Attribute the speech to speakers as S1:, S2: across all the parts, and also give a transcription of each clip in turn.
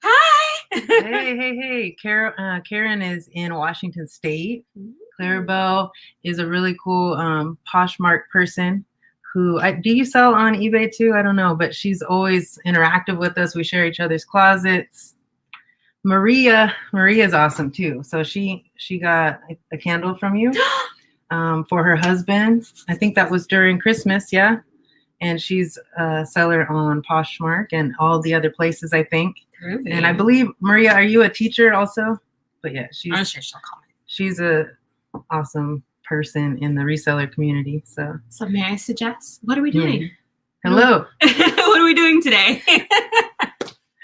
S1: Hi.
S2: Hey. Karen is in Washington State. Claribel is a really cool Poshmark person who, do you sell on eBay too? I don't know, but she's always interactive with us. We share each other's closets. Maria's awesome too. So she got a candle from you for her husband. I think that was during Christmas, yeah. And she's a seller on Poshmark and all the other places, I think.
S1: Really?
S2: And I believe, Maria, are you a teacher also? But yeah,
S1: I'm sure she'll call me.
S2: She's a awesome person in the reseller community. So
S1: may I suggest? What are we doing?
S2: Hello.
S1: What are we doing today?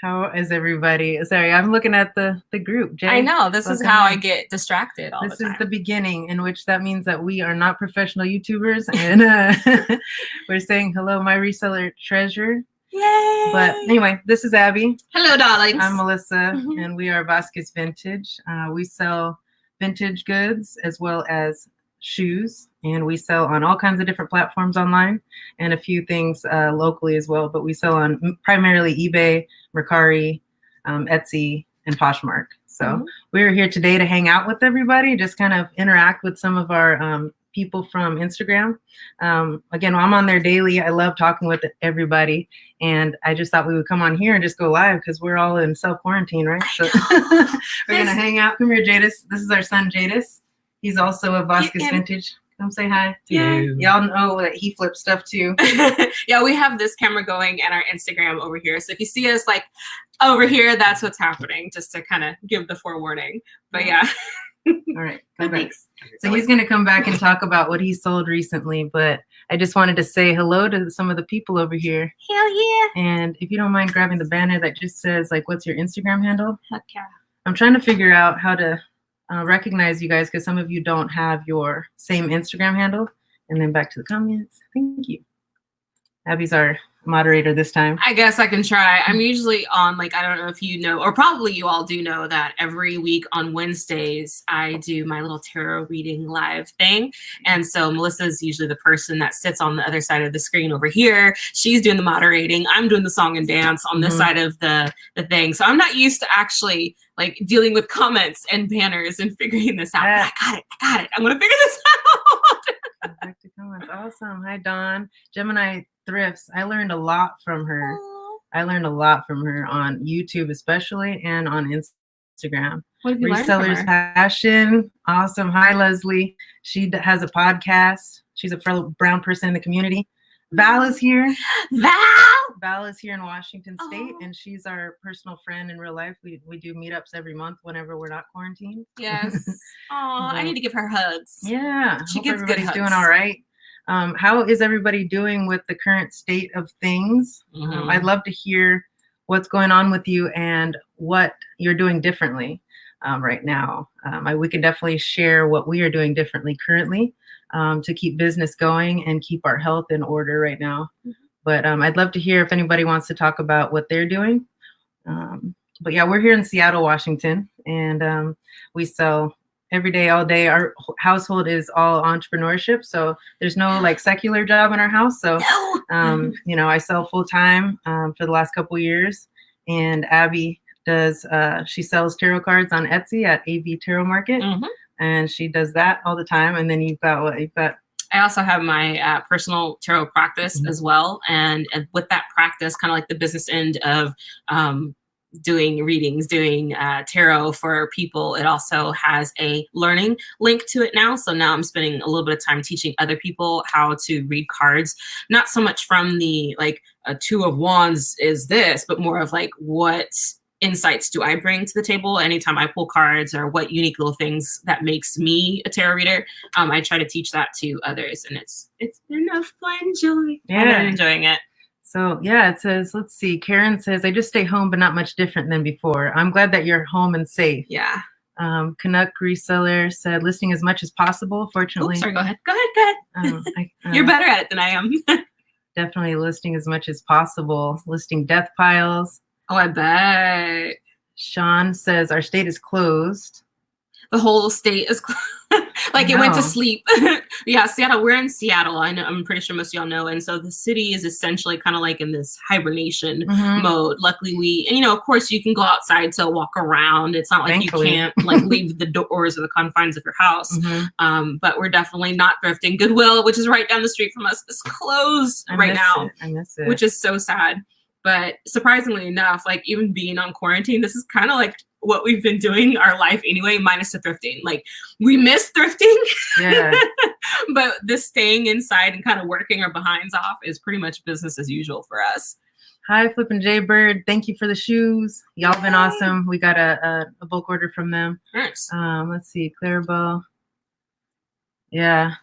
S2: How is everybody? Sorry, I'm looking at the group. Jay,
S1: I know. This is how I get distracted all the time.
S2: This is the beginning, in which that means that we are not professional YouTubers. And we're saying hello, my reseller treasure.
S1: Yay!
S2: But anyway, this is Abby.
S1: Hello, darlings.
S2: I'm Melissa, and we are Vasquez Vintage. We sell vintage goods as well as shoes, and we sell on all kinds of different platforms online and a few things locally as well. But we sell on primarily eBay, Mercari, Etsy, and Poshmark. So we're here today to hang out with everybody, just kind of interact with some of our people from Instagram. Again, I'm on there daily. I love talking with everybody, and I just thought we would come on here and just go live because we're all in self-quarantine, right? So we're gonna hang out. Come here, Jadis. This is our son, Jadis. He's also a Vasquez Vintage. Come say hi.
S1: Yeah.
S2: Y'all know that he flips stuff too.
S1: Yeah, we have this camera going and our Instagram over here. So if you see us like over here, that's what's happening, just to kind of give the forewarning. But yeah.
S2: All right, come back. So he's going to come back and talk about what he sold recently, but I just wanted to say hello to some of the people over here.
S1: Hell yeah.
S2: And if you don't mind grabbing the banner that just says, like, what's your Instagram handle?
S1: Heck yeah.
S2: I'm trying to figure out how to recognize you guys because some of you don't have your same Instagram handle. And then back to the comments. Thank you. Abby's our moderator this time.
S1: I guess I can try. I'm usually on, like, I don't know if you know, or probably you all do know that every week on Wednesdays, I do my little tarot reading live thing. And so Melissa's usually the person that sits on the other side of the screen over here. She's doing the moderating. I'm doing the song and dance on this side of the thing. So I'm not used to actually like dealing with comments and banners and figuring this out. I got it. I'm going to figure this out.
S2: Back to comments. Awesome. Hi, Dawn. Gemini Thrifts. I learned a lot from her. I learned a lot from her on YouTube, especially, and on Instagram.
S1: What have you learned from
S2: Reseller's
S1: her?
S2: Passion. Awesome. Hi, Leslie. She has a podcast. She's a fellow brown person in the community. Val is here. Val is here in Washington State, and she's our personal friend in real life. We do meetups every month whenever we're not quarantined.
S1: Yes. Oh, I need to give her hugs.
S2: Yeah.
S1: She
S2: Hope
S1: gets good
S2: everybody's
S1: hugs.
S2: doing all right. How is everybody doing with the current state of things? I'd love to hear what's going on with you and what you're doing differently right now. We can definitely share what we are doing differently currently to keep business going and keep our health in order right now. But I'd love to hear if anybody wants to talk about what they're doing. But yeah, we're here in Seattle, Washington, and we sell every day, all day. Our household is all entrepreneurship, so there's no like secular job in our house. So, you know, I sell full time for the last couple years, and Abby does. She sells tarot cards on Etsy at AV Tarot Market, and she does that all the time. And then you've got what you've got.
S1: I also have my personal tarot practice as well, and with that practice, kind of like the business end of doing readings, doing tarot for people, it also has a learning link to it now. So now I'm spending a little bit of time teaching other people how to read cards, not so much from the like a Two of Wands is this, but more of like what insights do I bring to the table anytime I pull cards, or what unique little things that makes me a tarot reader. I try to teach that to others, and it's been a fun joy.
S2: Yeah.
S1: I've been enjoying it.
S2: So yeah, it says, let's see. Karen says, I just stay home, but not much different than before. I'm glad that you're home and safe.
S1: Yeah.
S2: Canuck Reseller said, listing as much as possible. Fortunately.
S1: Oops, sorry, go ahead. You're better at it than I am.
S2: Definitely listing as much as possible. Listing death piles.
S1: Oh, I bet.
S2: Sean says, our state is closed.
S1: The whole state is like it went to
S2: Wow.
S1: sleep. Yeah, Seattle. We're in Seattle. I know. I'm pretty sure most of y'all know. And so the city is essentially kind of like in this hibernation mode. Luckily, and you know, of course, you can go outside to walk around. It's not like
S2: Thankfully.
S1: you can't like leave the doors or the confines of your house. But we're definitely not thrifting. Goodwill, which is right down the street from us, is closed right now.
S2: I miss it.
S1: Which is so sad. But surprisingly enough, like even being on quarantine, this is kind of like what we've been doing our life anyway, minus the thrifting. Like we miss thrifting,
S2: Yeah.
S1: but this staying inside and kind of working our behinds off is pretty much business as usual for us.
S2: Hi, Flippin' Jaybird. Thank you for the shoes. Y'all been awesome. We got a bulk order from them.
S1: Nice.
S2: Let's see, Claribel. Yeah,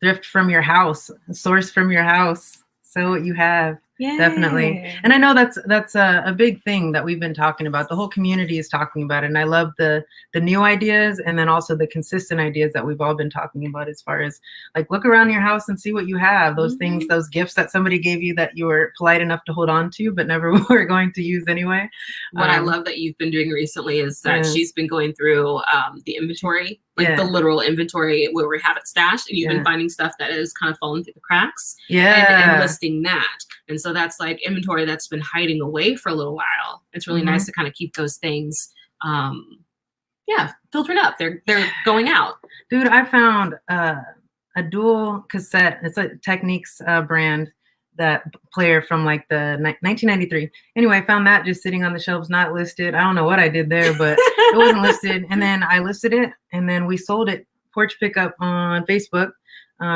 S2: thrift from your house, source from your house. Sell what you have.
S1: Yeah,
S2: definitely. And I know that's a big thing that we've been talking about. The whole community is talking about it, and I love the new ideas, and then also the consistent ideas that we've all been talking about, as far as like look around your house and see what you have. Those things, those gifts that somebody gave you that you were polite enough to hold on to, but never were going to use anyway.
S1: What I love that you've been doing recently is that she's been going through the inventory, like the literal inventory where we have it stashed, and you've been finding stuff that is kind of fallen through the cracks. And listing that. And so that's like inventory that's been hiding away for a little while. It's really nice to kind of keep those things, filtered up. They're going out.
S2: Dude, I found a dual cassette. It's a Techniques brand, that player from like the 1993. Anyway, I found that just sitting on the shelves, not listed. I don't know what I did there, but it wasn't listed. And then I listed it, and then we sold it porch pickup on Facebook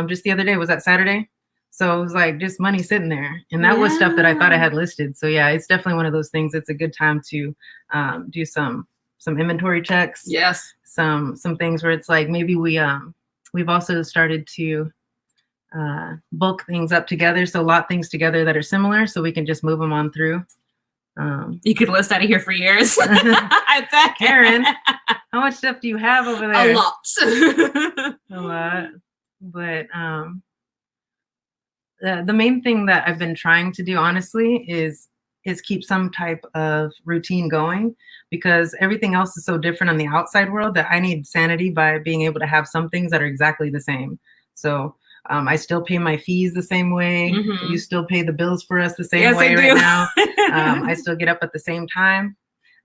S2: just the other day. Was that Saturday? So it was like just money sitting there. And that was stuff that I thought I had listed. So yeah, it's definitely one of those things. It's a good time to do some inventory checks.
S1: Yes.
S2: Some things where it's like maybe we've also started to bulk things up together. So lot things together that are similar, so we can just move them on through.
S1: You could list out of here for years. I bet.
S2: Karen, how much stuff do you have over there?
S1: A lot.
S2: A lot. But the main thing that I've been trying to do, honestly, is keep some type of routine going, because everything else is so different on the outside world that I need sanity by being able to have some things that are exactly the same. So I still pay my fees the same way. You still pay the bills for us the same way right now. I still get up at the same time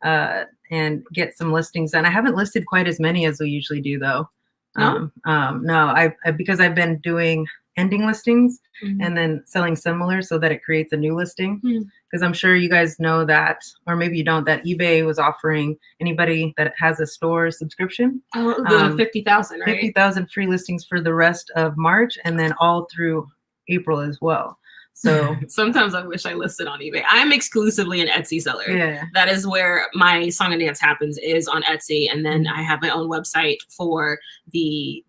S2: and get some listings done. I haven't listed quite as many as we usually do, though. No, I because I've been doing ending listings and then selling similar, so that it creates a new listing. Because I'm sure you guys know that, or maybe you don't, that eBay was offering anybody that has a store subscription.
S1: The 50,000, right?
S2: 50,000 free listings for the rest of March, and then all through April as well. So
S1: sometimes I wish I listed on eBay. I'm exclusively an Etsy seller.
S2: Yeah.
S1: That is where my song and dance happens, is on Etsy. And then I have my own website for the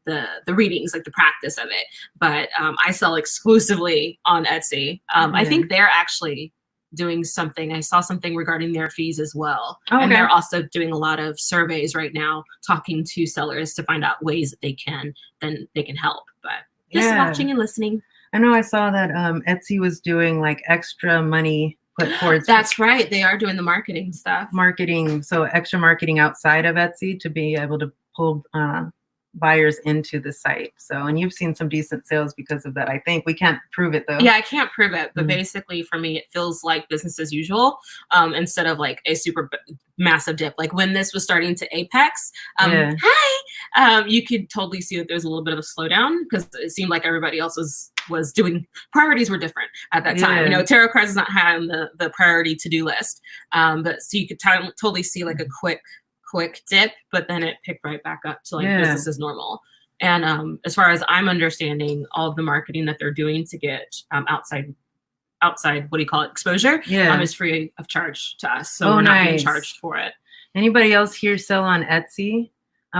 S1: readings, like the practice of it. But I sell exclusively on Etsy. I think they're actually doing something. I saw something regarding their fees as well.
S2: Oh, okay.
S1: And they're also doing a lot of surveys right now, talking to sellers to find out ways that they can help. But just watching and listening.
S2: I know I saw that Etsy was doing like extra money put towards.
S1: That's right. They are doing the marketing stuff.
S2: Marketing. So extra marketing outside of Etsy to be able to pull buyers into the site. So, and you've seen some decent sales because of that. I think we can't prove it though.
S1: Yeah, I can't prove it. But basically for me, it feels like business as usual instead of like a super massive dip. Like when this was starting to apex, you could totally see that there's a little bit of a slowdown, because it seemed like everybody else was doing, priorities were different at that time. You know, tarot cards is not high on the priority to-do list. But so you could totally see like a quick dip, but then it picked right back up to like business as normal. And as far as I'm understanding, all of the marketing that they're doing to get outside, what do you call it, exposure, is free of charge to us. So we're not being charged for it.
S2: Anybody else here sell on Etsy?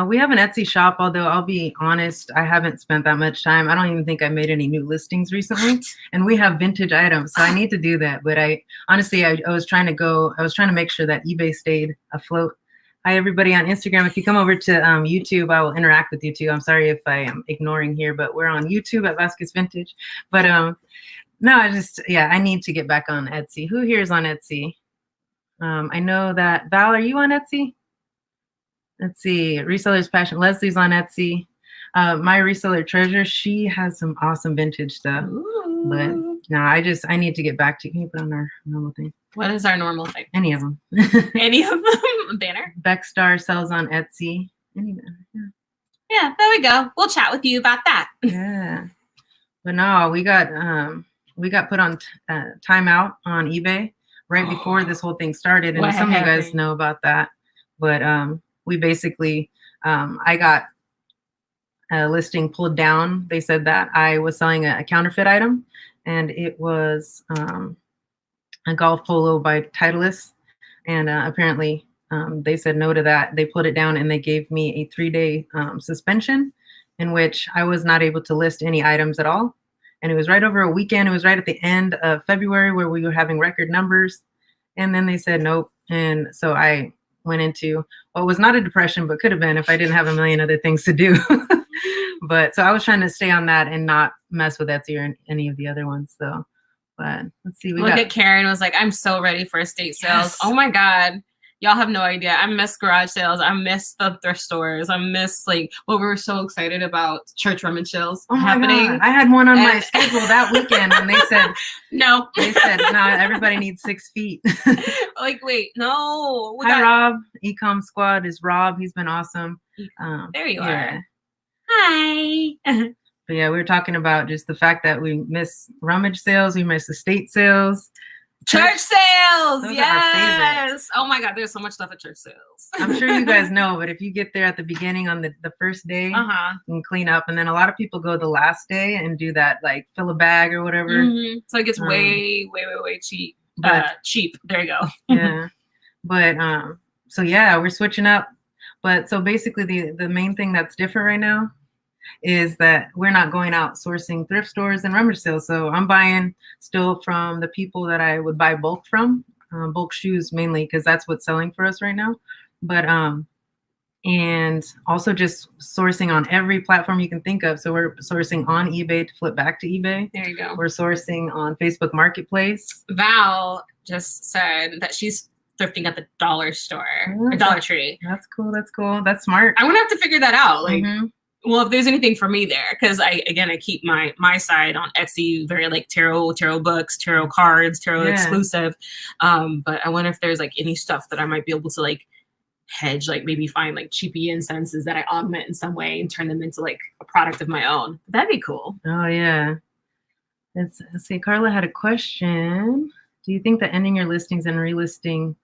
S2: We have an Etsy shop, although I'll be honest, I haven't spent that much time. I don't even think I made any new listings recently. And we have vintage items, so I need to do that. But I was trying to make sure that eBay stayed afloat. Hi, everybody on Instagram. If you come over to YouTube, I will interact with you too. I'm sorry if I am ignoring here, but we're on YouTube at Vasquez Vintage. But no, I need to get back on Etsy. Who here is on Etsy? I know that, Val, are you on Etsy? Let's see. Reseller's Passion. Leslie's on Etsy. My Reseller Treasure. She has some awesome vintage stuff.
S1: Ooh.
S2: But no, I need to get back to. Can you put on our normal thing?
S1: What is our normal thing?
S2: Any of them.
S1: Any of them? Banner?
S2: Beckstar sells on Etsy. Any banner. Yeah.
S1: Yeah, there we go. We'll chat with you about that.
S2: Yeah. But no, we got put on timeout on eBay right before this whole thing started. And some of you guys know about that. But we basically, I got a listing pulled down. They said that I was selling a counterfeit item, and it was a golf polo by Titleist. And apparently they said no to that. They pulled it down, and they gave me a 3-day suspension in which I was not able to list any items at all. And it was right over a weekend. It was right at the end of February where we were having record numbers. And then they said nope. And so I went into what was not a depression, but could have been if I didn't have a million other things to do. But so I was trying to stay on that and not mess with Etsy or any of the other ones. So, but let's see.
S1: Look at Karen was like, I'm so ready for estate sales. Yes. Oh my God. Y'all have no idea. I miss garage sales. I miss the thrift stores. I miss like what we were so excited about, church rummage sales happening.
S2: God. I had one on my schedule that weekend and they said,
S1: no.
S2: They said, no, everybody needs 6 feet.
S1: Like, wait, no.
S2: Hi, Rob. Ecom Squad is Rob. He's been awesome.
S1: There you are. Hi.
S2: But yeah, we were talking about just the fact that we miss rummage sales. We miss estate sales.
S1: Church sales, yes. Oh my God, there's so much stuff at church sales.
S2: I'm sure you guys know, but if you get there at the beginning on the first day, you can clean up. And then a lot of people go the last day and do that, like fill a bag or whatever.
S1: So it gets way cheap. Cheap. There you go.
S2: Yeah. But so yeah, we're switching up. But so basically the main thing that's different right now is that we're not going out sourcing thrift stores and rummage sales. So I'm buying still from the people that I would buy bulk from, bulk shoes mainly, because that's what's selling for us right now. But and also just sourcing on every platform you can think of. So we're sourcing on eBay to flip back to eBay.
S1: There you go.
S2: We're sourcing on Facebook Marketplace.
S1: Val just said that she's thrifting at the dollar store, or Dollar Tree.
S2: That's cool. That's cool. That's smart.
S1: I'm gonna have to figure that out. Like, well, if there's anything for me there, because I keep my side on Etsy, very like tarot books, tarot cards, tarot exclusive. But I wonder if there's like any stuff that I might be able to like hedge, like maybe find like cheapy incenses that I augment in some way and turn them into like a product of my own. That'd be cool.
S2: Oh yeah. Let's see. Carla had a question. Do you think that ending your listings and relisting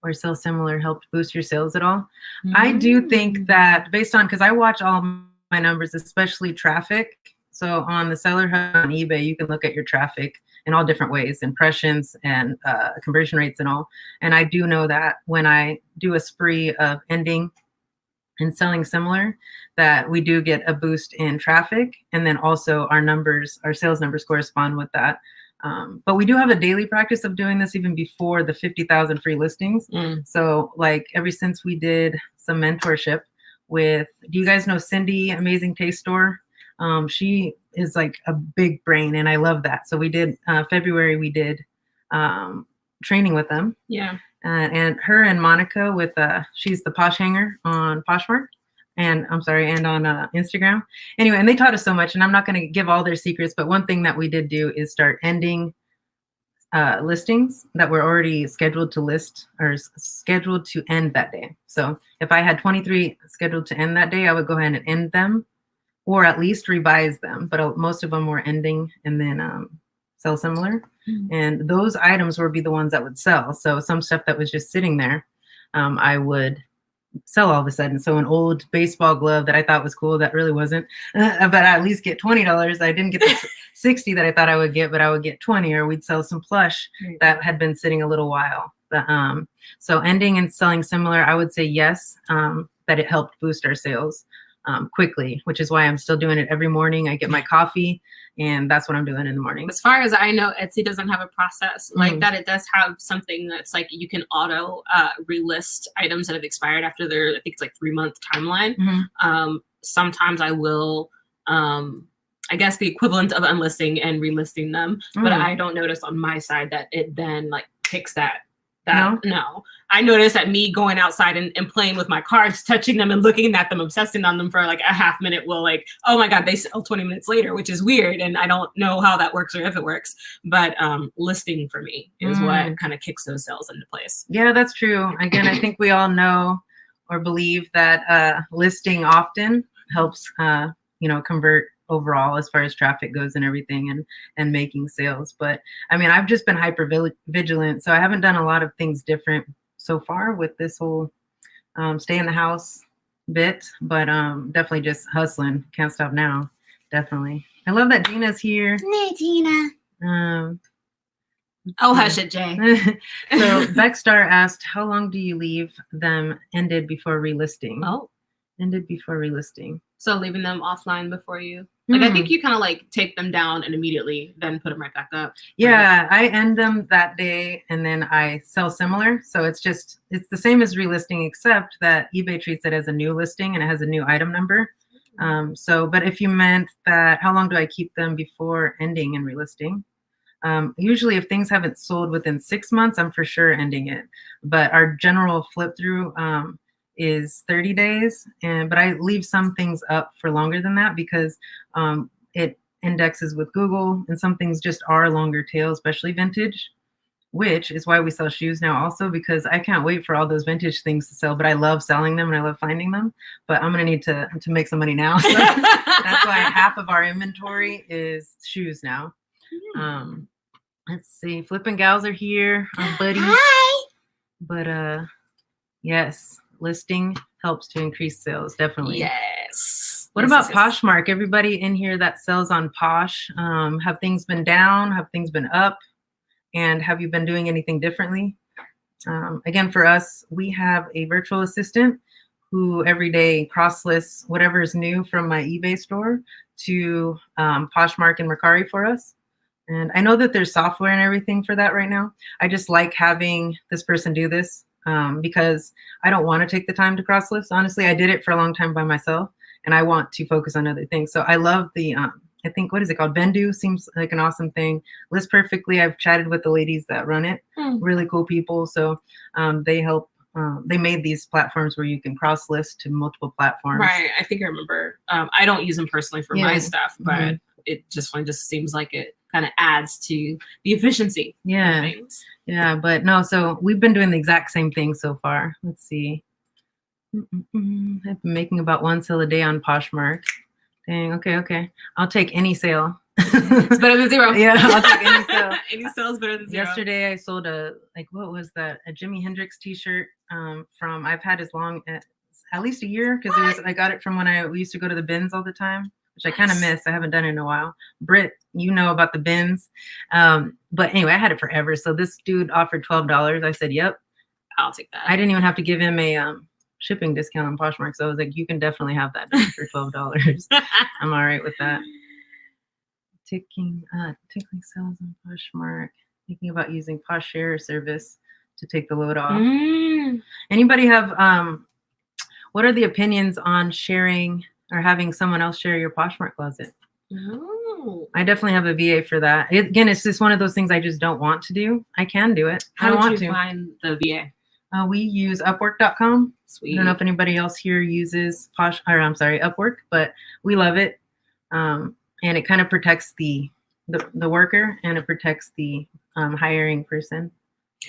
S2: or sell similar helped boost your sales at all? I do think that based on, because I watch all my numbers, especially traffic. So on the Seller Hub on eBay, you can look at your traffic in all different ways, impressions and conversion rates and all. And I do know that when I do a spree of ending and selling similar, that we do get a boost in traffic. And then also our sales numbers correspond with that. But we do have a daily practice of doing this even before the 50,000 free listings. So like ever since we did some mentorship with, do you guys know Cindy, Amazing Taste Store? She is like a big brain and I love that. So we did, February, we did training with them.
S1: Yeah.
S2: And her and Monica with, she's the Posh Hanger on Poshmark. And I'm sorry, and on Instagram. Anyway, and they taught us so much, and I'm not going to give all their secrets, but one thing that we did do is start ending listings that were already scheduled to list or scheduled to end that day. So if I had 23 scheduled to end that day, I would go ahead and end them or at least revise them. But most of them were ending and then sell similar. And those items would be the ones that would sell. So some stuff that was just sitting there, I would sell all of a sudden. So an old baseball glove that I thought was cool, that really wasn't, but I at least get $20. I didn't get the 60 that I thought I would get, but I would get 20, or we'd sell some plush that had been sitting a little while. So ending and selling similar, I would say yes, that it helped boost our sales quickly, which is why I'm still doing it every morning. I get my coffee and that's what I'm doing in the morning.
S1: As far as I know, Etsy doesn't have a process like that. It does have something that's like you can auto relist items that have expired after their, I think it's like 3-month timeline. Sometimes I will, I guess the equivalent of unlisting and relisting them, but I don't notice on my side that it then like picks that No. I noticed that me going outside and playing with my cards, touching them and looking at them, obsessing on them for like a half minute will like, oh my God, they sell 20 minutes later, which is weird. And I don't know how that works or if it works, but listing for me is what kind of kicks those sales into place.
S2: Yeah, that's true. Again, I think we all know or believe that listing often helps, convert overall as far as traffic goes and everything and making sales. But I mean, I've just been hyper vigilant. So I haven't done a lot of things different so far with this whole stay in the house bit, but definitely just hustling. Can't stop now. Definitely. I love that Gina's here.
S1: Hey, Gina. Oh, hush it, Jay.
S2: So Beckstar asked, how long do you leave them ended before relisting?
S1: Oh.
S2: Ended before relisting.
S1: So leaving them offline before you, like, I think you kind of like take them down and immediately then put them right back up.
S2: Yeah, I end them that day and then I sell similar. So it's the same as relisting, except that eBay treats it as a new listing and it has a new item number. But if you meant that, how long do I keep them before ending and relisting? Usually if things haven't sold within 6 months, I'm for sure ending it. But our general flip through is 30 days. But I leave some things up for longer than that because it indexes with Google and some things just are longer tail, especially vintage, which is why we sell shoes now also, because I can't wait for all those vintage things to sell, but I love selling them and I love finding them, but I'm going to need to make some money now. So that's why half of our inventory is shoes now. Let's see. Flippin' gals are here. Our buddies.
S1: Hi.
S2: But yes, listing helps to increase sales. Definitely.
S1: Yes.
S2: What about Poshmark? Everybody in here that sells on Posh, have things been down? Have things been up? And have you been doing anything differently? Again, for us, we have a virtual assistant who every day cross-lists whatever is new from my eBay store to Poshmark and Mercari for us. And I know that there's software and everything for that right now. I just like having this person do this because I don't want to take the time to cross-list. Honestly, I did it for a long time by myself, and I want to focus on other things. So I love the, I think, what is it called? Bendu seems like an awesome thing. List Perfectly, I've chatted with the ladies that run it. Really cool people. So they help. They made these platforms where you can cross-list to multiple platforms.
S1: Right. I think I remember. I don't use them personally for my stuff, but it just seems like it kind of adds to the efficiency of things.
S2: Yeah, but no, so we've been doing the exact same thing so far. Let's see. I've been making about 1 sale a day on Poshmark. Dang, okay. I'll take any sale.
S1: It's better than zero.
S2: Yeah, I'll take any sale.
S1: Any sale is better than zero.
S2: Yesterday I sold what was that? A Jimi Hendrix t-shirt from, I've had as long as at least a year, because I got it from when we used to go to the bins all the time, which I kind of miss. I haven't done it in a while. Britt, you know about the bins. But anyway, I had it forever. So this dude offered $12. I said, yep.
S1: I'll take that.
S2: I didn't even have to give him a shipping discount on Poshmark. So I was like, you can definitely have that for $12. I'm all right with that. Tickling sales on Poshmark. Thinking about using Posh Share service to take the load off. Anybody have, what are the opinions on sharing or having someone else share your Poshmark closet? I definitely have a VA for that. Again, it's just one of those things I just don't want to do. I can do it.
S1: How did you find the VA?
S2: We use Upwork.com.
S1: Sweet.
S2: I don't know if anybody else here uses Upwork, but we love it. And it kind of protects the worker, and it protects the hiring person.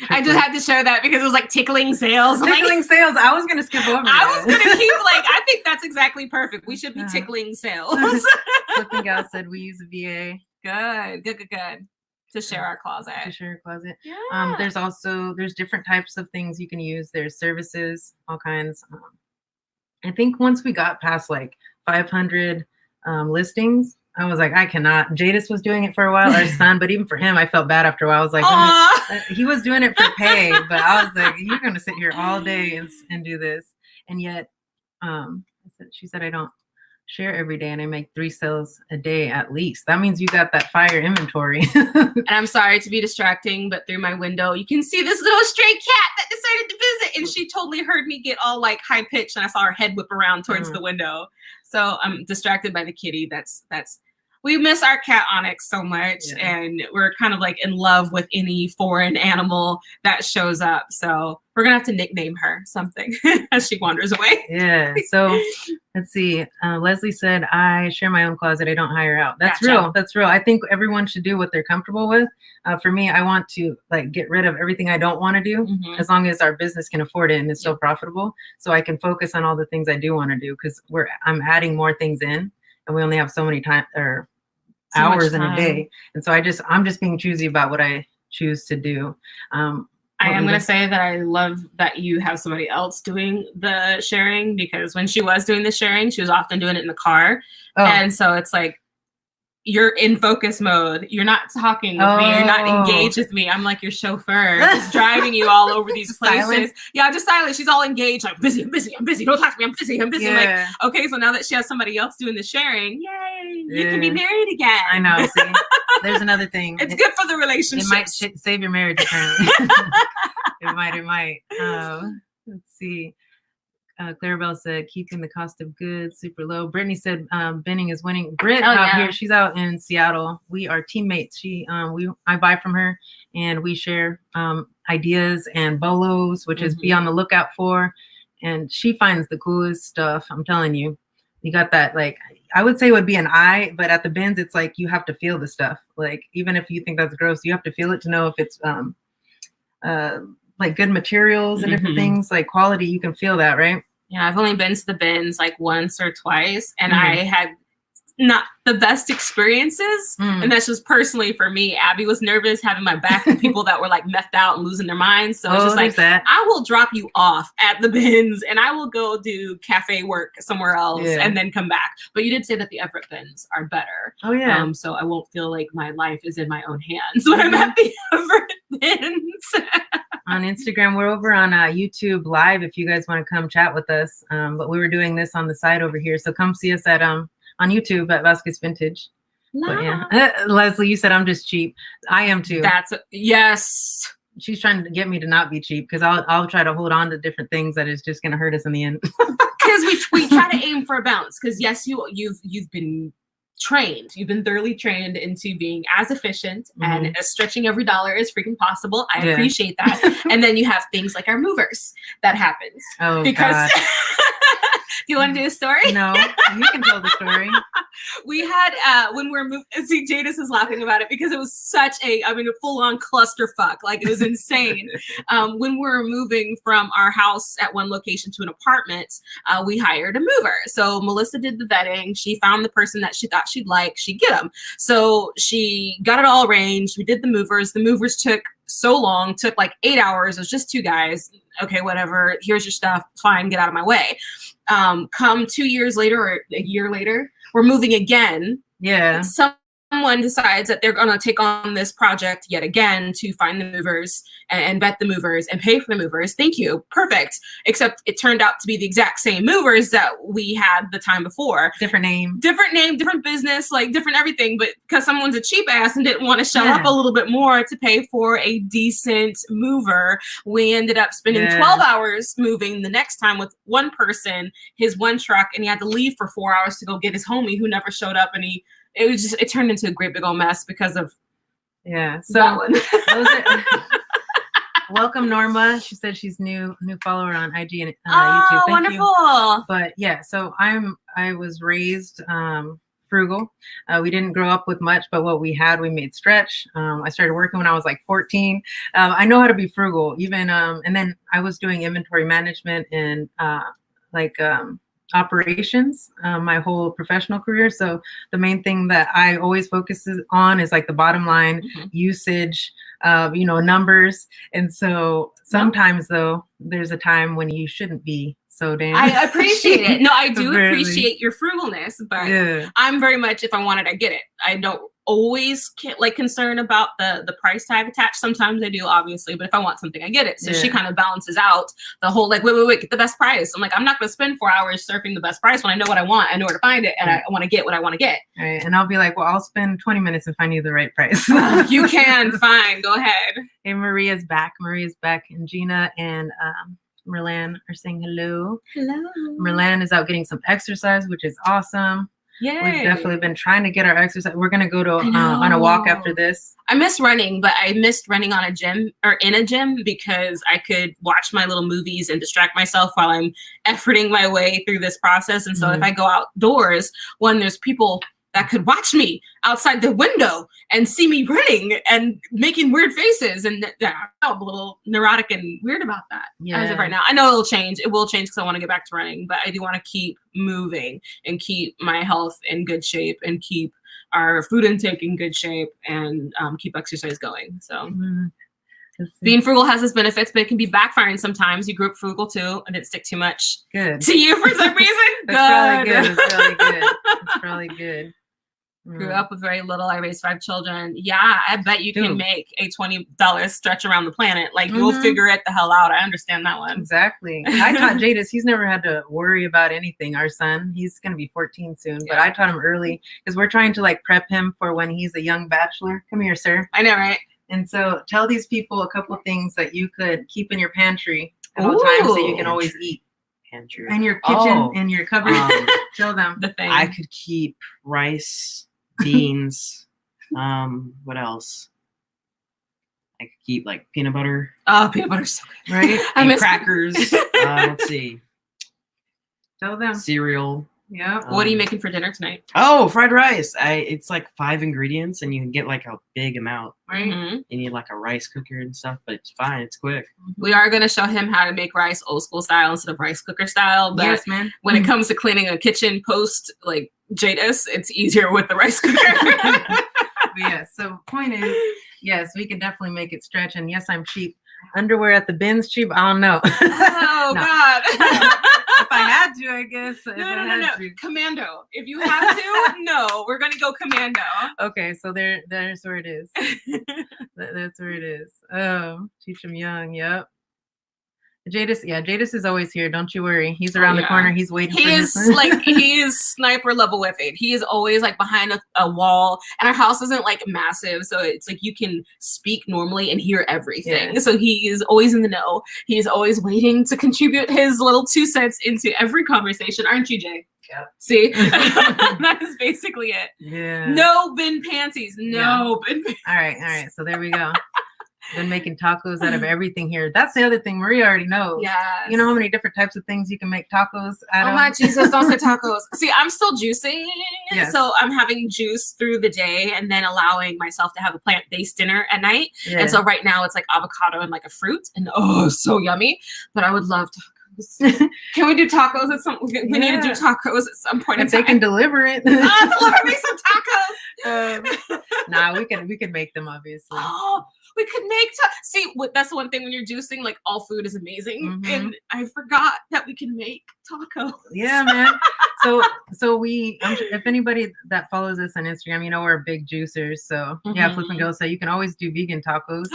S1: I just had to show that because it was like tickling sales.
S2: Tickling sales. I was going to skip over
S1: I was going to keep I think that's exactly perfect. We should be tickling sales.
S2: Flipping Gal said we use a VA.
S1: Good. To share our closet.
S2: Yeah. There's different types of things you can use. There's services, all kinds. I think once we got past 500 listings, I was like, I cannot. Jadis was doing it for a while, our son, but even for him, I felt bad after a while. I was like, he was doing it for pay, but I was like, you're going to sit here all day and do this. And yet, she said, I don't share every day and I make 3 sales a day at least. That means you got that fire inventory.
S1: And I'm sorry to be distracting, but through my window, you can see this little stray cat that decided to visit. And she totally heard me get all high pitched, and I saw her head whip around towards the window. So I'm distracted by the kitty that's we miss our cat Onyx so much, and we're kind of like in love with any foreign animal that shows up. So we're gonna have to nickname her something as she wanders away.
S2: Yeah. So let's see. Leslie said, "I share my own closet. I don't hire out." That's real. That's real. I think everyone should do what they're comfortable with. For me, I want to like get rid of everything I don't want to do, as long as our business can afford it and it's still profitable. So I can focus on all the things I do want to do, because I'm adding more things in, and we only have so many time or hours in a day. And so I'm just being choosy about what I choose to do.
S1: I am going to say that I love that you have somebody else doing the sharing, because when she was doing the sharing, she was often doing it in the car. And so it's like, you're in focus mode. You're not talking with me. You're not engaged with me. I'm like your chauffeur, just driving you all over these places.
S2: Silent.
S1: Yeah, just silent. She's all engaged. Like, I'm busy. Don't talk to me. I'm busy. I'm like, okay, so now that she has somebody else doing the sharing, yay, you can be married again.
S2: I know. See, there's another thing.
S1: It's good for the relationship.
S2: It might save your marriage, apparently. It might. Let's see. Claribel said, keeping the cost of goods super low. Brittany said, Benning is winning. Britt out here, she's out in Seattle. We are teammates. I buy from her, and we share ideas and bolos, which is be on the lookout for. And she finds the coolest stuff. I'm telling you, you got that, like, I would say it would be an eye, but at the bins, it's like you have to feel the stuff. Like, even if you think that's gross, you have to feel it to know if it's like good materials and different things, like quality. You can feel that, right?
S1: Yeah, I've only been to the bins like once or twice, and I had not the best experiences. And that's just personally for me. Abby was nervous having my back with people that were like methed out and losing their minds. So it's just like, I will drop you off at the bins and I will go do cafe work somewhere else and then come back. But you did say that the Everett bins are better.
S2: Oh yeah.
S1: So I won't feel like my life is in my own hands when I'm at the Everett bins.
S2: On Instagram, we're over on YouTube Live if you guys want to come chat with us. But we were doing this on the side over here. So come see us at on YouTube at Vasquez Vintage. But, Leslie, you said I'm just cheap. I am too.
S1: Yes.
S2: She's trying to get me to not be cheap, because I'll try to hold on to different things that is just going to hurt us in the end.
S1: Because we try to aim for a balance. Because yes, you've been trained. You've been thoroughly trained into being as efficient and as stretching every dollar as freaking possible. I appreciate that. And then you have things like our movers that happens.
S2: Oh, because
S1: do you want to do a story?
S2: No, you can tell the story.
S1: We had when we were moving. See, Jadis is laughing about it because it was such a full-on clusterfuck. Like, it was insane. When we were moving from our house at one location to an apartment, we hired a mover. So Melissa did the vetting. She found the person that she thought she'd like. She'd get them. So she got it all arranged. We did the movers. The movers took so long, took like 8 hours. It was just two guys. Okay, whatever. Here's your stuff. Fine, get out of my way. Come 2 years later or a year later, we're moving again.
S2: Yeah.
S1: Someone decides that they're going to take on this project yet again to find the movers and vet the movers and pay for the movers. Thank you. Perfect. Except it turned out to be the exact same movers that we had the time before.
S2: Different name,
S1: different business, like different everything. But because someone's a cheap ass and didn't want to show up a little bit more to pay for a decent mover, we ended up spending 12 hours moving the next time with one person, his one truck, and he had to leave for 4 hours to go get his homie who never showed up, and it turned into a great big old mess because of
S2: so welcome Norma. She said she's new follower on IG and YouTube. Thank
S1: wonderful
S2: you. But yeah, so I was raised frugal. We didn't grow up with much, but what we had we made stretch. I started working when I was like 14. I know how to be frugal even and then I was doing inventory management and operations my whole professional career. So the main thing that I always focus on is like the bottom line, usage, numbers. And so sometimes though, there's a time when you shouldn't be so damn.
S1: I appreciate it. No, I do appreciate your frugalness, but I'm very much, if I want it, I get it. I don't always concerned about the price tag attached. Sometimes I do, obviously, but if I want something, I get it. So she kind of balances out the whole wait, get the best price. I'm like, I'm not going to spend 4 hours surfing the best price when I know what I want. I know where to find it, and I want to get what I want to get.
S2: Right. And I'll be like, well, I'll spend 20 minutes and find you the right price.
S1: You can, fine, go ahead.
S2: Hey, Maria's back, and Gina and Merlan are saying hello.
S1: Hello.
S2: Merlan is out getting some exercise, which is awesome.
S1: Yay.
S2: We've definitely been trying to get our exercise. We're gonna go to on a walk after this.
S1: I miss running, but I missed running on a gym or in a gym because I could watch my little movies and distract myself while I'm efforting my way through this process. And so if I go outdoors when there's people that could watch me outside the window and see me running and making weird faces, and I'm a little neurotic and weird about that as of right now. I know it'll change. It will change because I want to get back to running, but I do want to keep moving and keep my health in good shape and keep our food intake in good shape and keep exercise going. So being frugal has its benefits, but it can be backfiring sometimes. You grew up frugal too and didn't stick too much to you for some reason.
S2: That's good. It's really good. It's really good.
S1: Grew up with very little. I raised 5 children. Yeah, I bet you can make a $20 stretch around the planet. Like you'll figure it the hell out. I understand that one.
S2: Exactly. I taught Jadis. He's never had to worry about anything. Our son, he's going to be 14 soon, but I taught him early because we're trying to like prep him for when he's a young bachelor. Come here, sir.
S1: I know, right?
S2: And so tell these people a couple things that you could keep in your pantry at all times so you can always eat.
S3: Pantry.
S2: And your kitchen and your cupboard. Tell them.
S1: The thing.
S3: I could keep rice, beans, what else? I could keep like peanut butter.
S1: Oh, peanut butter's so good.
S2: Right?
S1: I miss
S3: crackers. Let's see.
S2: Tell them.
S3: Cereal.
S2: Yeah.
S1: What are you making for dinner tonight?
S3: Oh, fried rice. It's like 5 ingredients and you can get like a big amount.
S2: Right.
S3: You need like a rice cooker and stuff, but it's fine. It's quick.
S1: We are going to show him how to make rice old school style instead of rice cooker style. But
S2: yes, man.
S1: When it comes to cleaning a kitchen post like Jadis, it's easier with the rice cooker.
S2: Yes. So point is, yes, we can definitely make it stretch. And yes, I'm cheap. Underwear at the bin's cheap. I don't know.
S1: Oh God.
S2: If I had to, I guess.
S1: No. Commando. If you have to, no. We're gonna go commando.
S2: Okay, so there's where it is. That's where it is. Oh, teach him young. Yep. Jadis is always here. Don't you worry. He's around the corner. He's waiting.
S1: He is sniper level with it. He is always like behind a wall, and our house isn't like massive, so it's like you can speak normally and hear everything. Yeah. So he is always in the know. He is always waiting to contribute his little 2 cents into every conversation, aren't you, Jay?
S2: Yeah.
S1: See, that is basically it.
S2: Yeah.
S1: No bin panties. No bin panties.
S2: All right. So there we go. Been making tacos out of everything here. That's the other thing Maria already knows.
S1: Yeah.
S2: You know how many different types of things you can make tacos out of?
S1: Oh my Jesus, don't say tacos. See, I'm still juicing.
S2: Yes.
S1: So I'm having juice through the day and then allowing myself to have a plant-based dinner at night. Yeah. And so right now it's like avocado and like a fruit and so yummy. But I would love tacos. Can we do tacos at some? We need to do tacos at some point.
S2: If they can deliver it.
S1: Deliver me some tacos.
S2: Nah, we can make them obviously.
S1: Oh, we could make see. That's the one thing when you're juicing, like all food is amazing, and I forgot that we can make tacos.
S2: Yeah, man. So we, if anybody that follows us on Instagram, you know we're big juicers. So yeah, Flip and Go. So you can always do vegan tacos.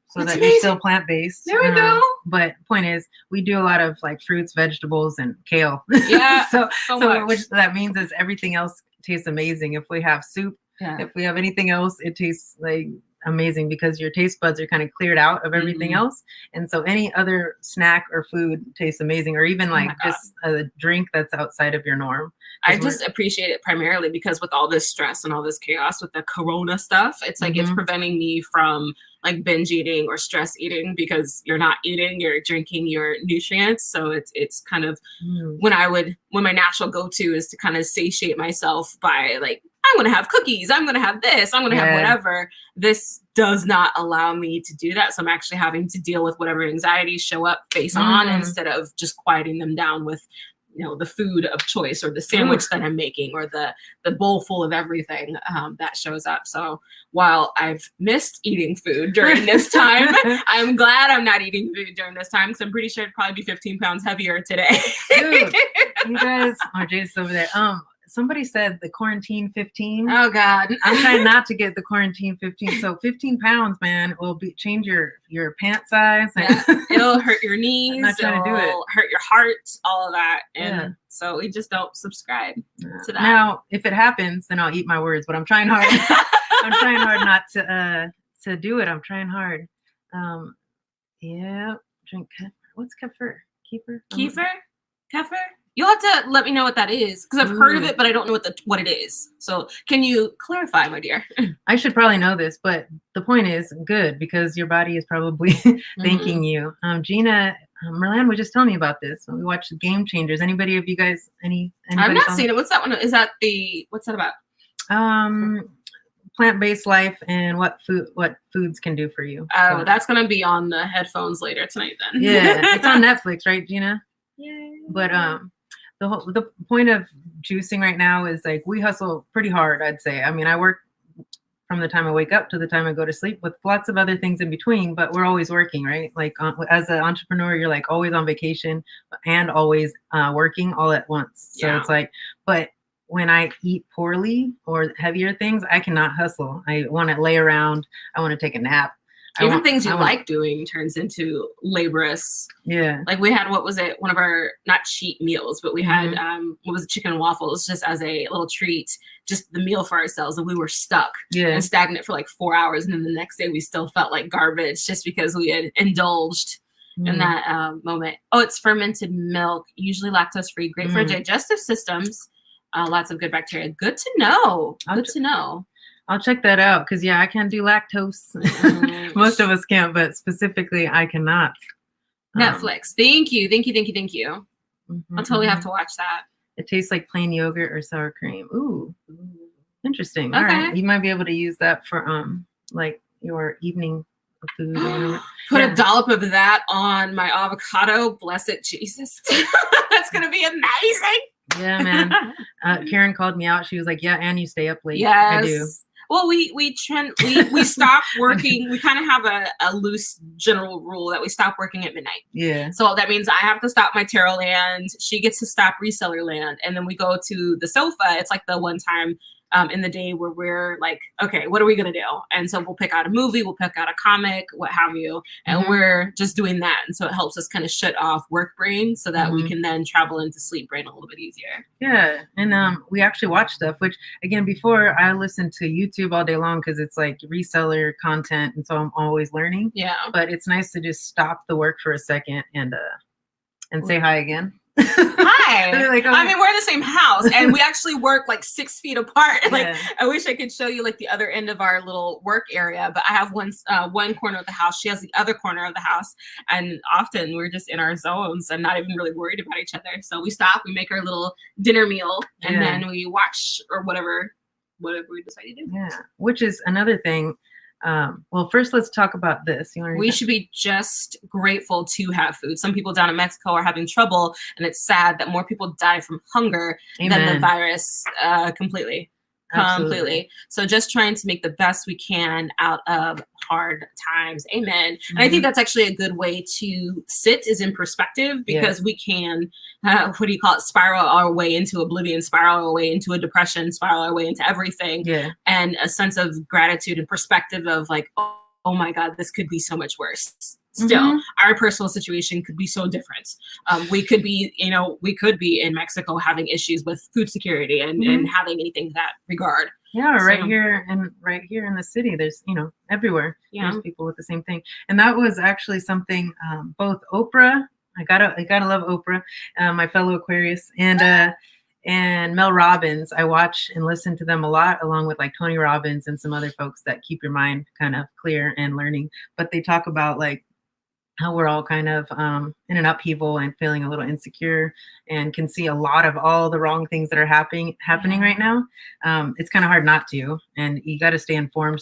S2: So
S1: That's
S2: that
S1: amazing.
S2: you're still plant-based.
S1: There we go.
S2: But point is, we do a lot of like fruits, vegetables, and kale.
S1: Yeah.
S2: so
S1: much.
S2: Which that means is everything else tastes amazing. If we have soup, if we have anything else, it tastes like amazing because your taste buds are kind of cleared out of everything else. And so any other snack or food tastes amazing, or even like just a drink that's outside of your norm.
S1: I just appreciate it primarily because with all this stress and all this chaos with the corona stuff, it's like it's preventing me from like binge eating or stress eating because you're not eating, you're drinking your nutrients. So it's kind of when my natural go-to is to kind of satiate myself by like, I'm going to have cookies. I'm going to have this. I'm going to have whatever. This does not allow me to do that. So I'm actually having to deal with whatever anxieties show up face on instead of just quieting them down with, you know, the food of choice or the sandwich that I'm making or the bowl full of everything that shows up. So while I've missed eating food during this time, I'm glad I'm not eating food during this time because I'm pretty sure it'd probably be 15 pounds heavier today.
S2: Dude, you guys, Jada's over there. Somebody said the quarantine 15.
S1: Oh God.
S2: I'm trying not to get the quarantine 15. So 15 pounds, man, will change your pant size.
S1: Yeah. It'll hurt your knees.
S2: I'm not trying to do it.
S1: Hurt your heart, all of that. And so we just don't subscribe to that.
S2: Now, if it happens, then I'll eat my words, but I'm trying hard. I'm trying hard not to do it. I'm trying hard. Drink kefir. What's kefir? Kefir?
S1: Kefir? Kefir? You'll have to let me know what that is, because I've heard of it, but I don't know what it is. So can you clarify, my dear?
S2: I should probably know this, but the point is good, because your body is probably thanking you. Gina, Merlan was just telling me about this. We watched Game Changers. Anybody of you guys, anybody
S1: I've not seen it. What's that one? Is that what's that about?
S2: Plant-based life and what foods can do for you.
S1: Oh, that's gonna be on the headphones later tonight then.
S2: Yeah, it's on Netflix, right, Gina?
S1: Yeah.
S2: But the point of juicing right now is like we hustle pretty hard, I'd say. I mean, I work from the time I wake up to the time I go to sleep, with lots of other things in between, but we're always working, right? Like as an entrepreneur, you're like always on vacation and always working all at once. So it's like, but when I eat poorly or heavier things, I cannot hustle. I want to lay around. I want to take a nap.
S1: Even things you like doing turns into laborious.
S2: Yeah.
S1: Like we had, what was it? One of our, not cheat meals, but we had, what was it? Chicken and waffles, just as a little treat, just the meal for ourselves. And we were stuck and stagnant for like 4 hours. And then the next day we still felt like garbage just because we had indulged in that moment. Oh, it's fermented milk, usually lactose free, great for digestive systems. Lots of good bacteria. Good to know. Good to know.
S2: I'll check that out, because I can't do lactose. Most of us can't, but specifically I cannot.
S1: Netflix. Thank you. I'll totally have to watch that.
S2: It tastes like plain yogurt or sour cream. Ooh. Interesting. Okay. All right. You might be able to use that for like your evening food or whatever.
S1: Put a dollop of that on my avocado. Blessed Jesus. That's gonna be amazing.
S2: Yeah, man. Karen called me out. She was like, yeah, and you stay up late.
S1: Yes.
S2: I do.
S1: Well, we stop working. We kind of have a loose general rule that we stop working at midnight.
S2: Yeah.
S1: So that means I have to stop my tarot land. She gets to stop reseller land. And then we go to the sofa. It's like the one time in the day where we're like, okay, what are we going to do? And so we'll pick out a movie, we'll pick out a comic, what have you. And we're just doing that. And so it helps us kind of shut off work brain so that we can then travel into sleep brain a little bit easier.
S2: Yeah. And we actually watch stuff, which again, before I listened to YouTube all day long because it's like reseller content. And so I'm always learning.
S1: Yeah.
S2: But it's nice to just stop the work for a second and say hi again.
S1: Hi. Like, okay. I mean, we're in the same house and we actually work like 6 feet apart. Like, I wish I could show you like the other end of our little work area, but I have one corner of the house. She has the other corner of the house. And often we're just in our zones and not even really worried about each other. So we stop, we make our little dinner meal and then we watch or whatever we decide to do.
S2: Yeah. Which is another thing. Well, first let's talk about this.
S1: We should be just grateful to have food. Some people down in Mexico are having trouble, and it's sad that more people die from hunger than the virus completely. Completely. So just trying to make the best we can out of hard times. Amen. And I think that's actually a good way to sit is in perspective, because we can, spiral our way into oblivion, spiral our way into a depression, spiral our way into everything. Yeah. And a sense of gratitude and perspective of like, oh my God, this could be so much worse. Still, our personal situation could be so different. We could be in Mexico having issues with food security and having anything to that regard.
S2: Yeah, right here in the city, there's, everywhere. Yeah. There's people with the same thing. And that was actually something both Oprah, I gotta love Oprah, my fellow Aquarius, and Mel Robbins. I watch and listen to them a lot, along with like Tony Robbins and some other folks that keep your mind kind of clear and learning. But they talk about like how we're all kind of in an upheaval and feeling a little insecure and can see a lot of all the wrong things that are happening right now. It's kind of hard not to, and you got to stay informed.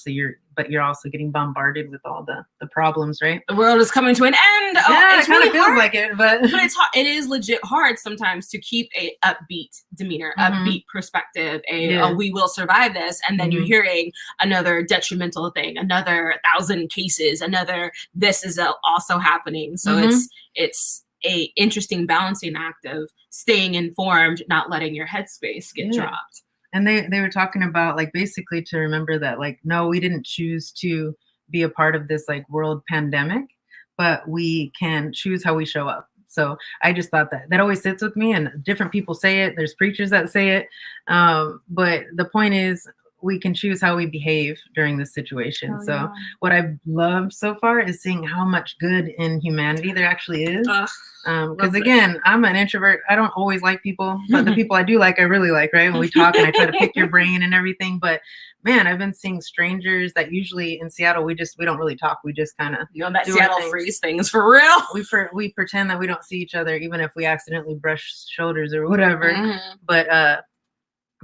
S2: But you're also getting bombarded with all the problems, right?
S1: The world is coming to an end.
S2: Yeah, it kind of feels like it, but
S1: it is legit hard sometimes to keep a upbeat demeanor, upbeat perspective, we will survive this. And then you're hearing another detrimental thing, another 1,000 cases, another, this is also happening. So it's a interesting balancing act of staying informed, not letting your headspace get dropped.
S2: And they were talking about like basically to remember that like, no, we didn't choose to be a part of this like world pandemic, but we can choose how we show up. So I just thought that always sits with me, and different people say it. There's preachers that say it. But the point is, we can choose how we behave during this situation.
S1: Oh,
S2: so
S1: yeah.
S2: what I've loved so far is seeing how much good in humanity there actually is. Because again, I'm an introvert. I don't always like people, but the people I do like, I really like, right? When we talk and I try to pick your brain and everything. But man, I've been seeing strangers that usually in Seattle, we don't really talk. We just kind of,
S1: that Seattle freeze thing is for real.
S2: We pretend that we don't see each other, even if we accidentally brush shoulders or whatever.
S1: Mm-hmm.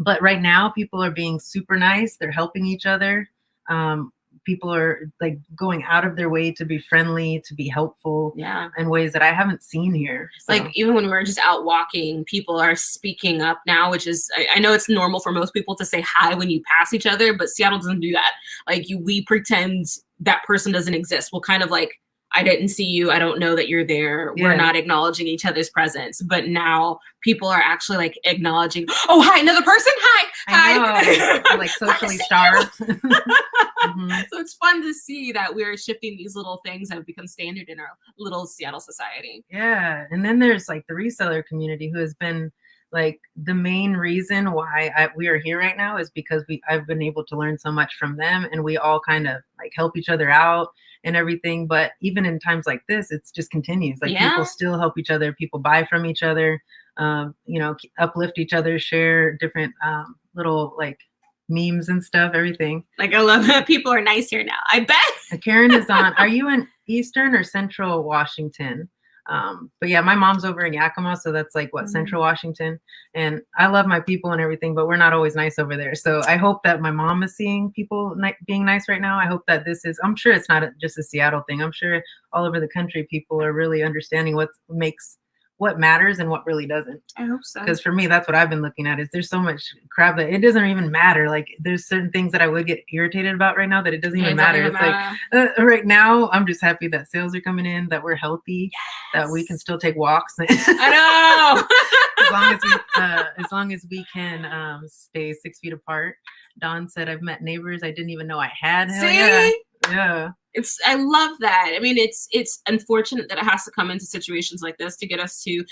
S2: But right now, people are being super nice. They're helping each other. People are like going out of their way to be friendly, to be helpful, in ways that I haven't seen here. So.
S1: Like even when we're just out walking, people are speaking up now, which is, I know it's normal for most people to say hi when you pass each other, but Seattle doesn't do that. Like we pretend that person doesn't exist. We'll kind of like, I didn't see you. I don't know that you're there. Yeah. We're not acknowledging each other's presence. But now people are actually like acknowledging, oh, hi, another person. Hi.
S2: Hi. Like socially starved.
S1: Mm-hmm. So it's fun to see that we're shifting these little things that have become standard in our little Seattle society.
S2: Yeah. And then there's like the reseller community who has been like the main reason why we are here right now is because I've been able to learn so much from them, and we all kind of like help each other out and everything. But even in times like this, it's just continues. Like people still help each other. People buy from each other, uplift each other, share different little like memes and stuff, everything.
S1: Like I love that people are nice here now. I bet.
S2: Karen is on. Are you in Eastern or Central Washington? But yeah, my mom's over in Yakima, so that's like Central Washington. And I love my people and everything, but we're not always nice over there. So I hope that my mom is seeing people being nice right now. I hope that I'm sure it's not just a Seattle thing. I'm sure all over the country, people are really understanding what matters and what really doesn't.
S1: I hope so.
S2: Because for me, that's what I've been looking at is there's so much crap that it doesn't even matter. Like there's certain things that I would get irritated about right now that it doesn't even matter. It's like right now, I'm just happy that sales are coming in, that we're healthy, that we can still take walks.
S1: I
S2: know. as long as we can stay 6 feet apart. Dawn said, I've met neighbors I didn't even know I had.
S1: See?
S2: Yeah.
S1: I love that. I mean, it's unfortunate that it has to come into situations like this to get us to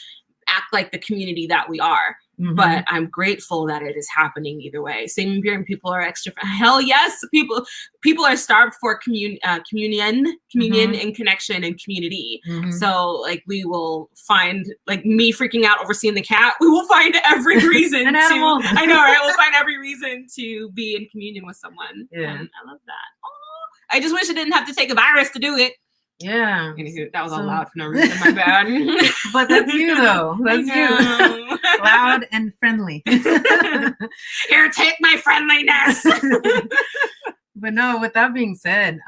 S1: act like the community that we are. Mm-hmm. But I'm grateful that it is happening either way. Same here, and people are extra. Hell yes, people are starved for communion, and connection and community. Mm-hmm. So like we will find, like me freaking out over seeing the cat. We will find every reason
S2: An animal.
S1: I know, right? We'll find every reason to be in communion with someone.
S2: Yeah,
S1: and I love that. Oh, I just wish I didn't have to take a virus to do it.
S2: Yeah.
S1: That was all loud for no reason, my bad.
S2: But that's you though. That's you. Loud and friendly.
S1: Here, take my friendliness.
S2: But no, with that being said,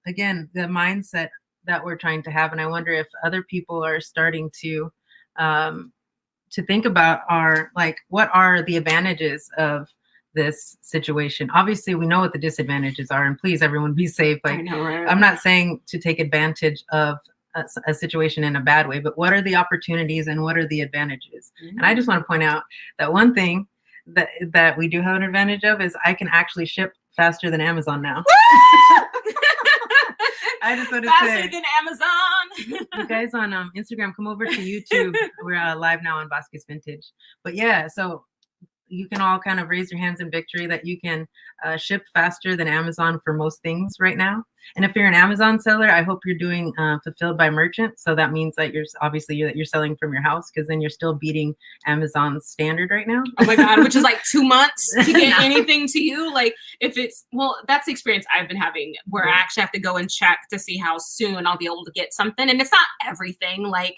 S2: again, the mindset that we're trying to have, and I wonder if other people are starting to think about what are the advantages of this situation. Obviously, we know what the disadvantages are, and please, everyone, be safe. Like,
S1: I know, right?
S2: I'm not saying to take advantage of a situation in a bad way, but what are the opportunities and what are the advantages? Mm-hmm. And I just want to point out that one thing that we do have an advantage of is I can actually ship faster than Amazon now. I just want to say,
S1: faster than Amazon.
S2: You guys on Instagram, come over to YouTube. We're live now on Vasquez Vintage. But yeah, so you can all kind of raise your hands in victory that you can ship faster than Amazon for most things right now. And if you're an Amazon seller, I hope you're doing fulfilled by merchant. So that means that you're selling from your house, because then you're still beating Amazon's standard right now.
S1: Oh my God, which is like 2 months to get anything to you. Like if it's, that's the experience I've been having where I actually have to go and check to see how soon I'll be able to get something. And it's not everything. Like,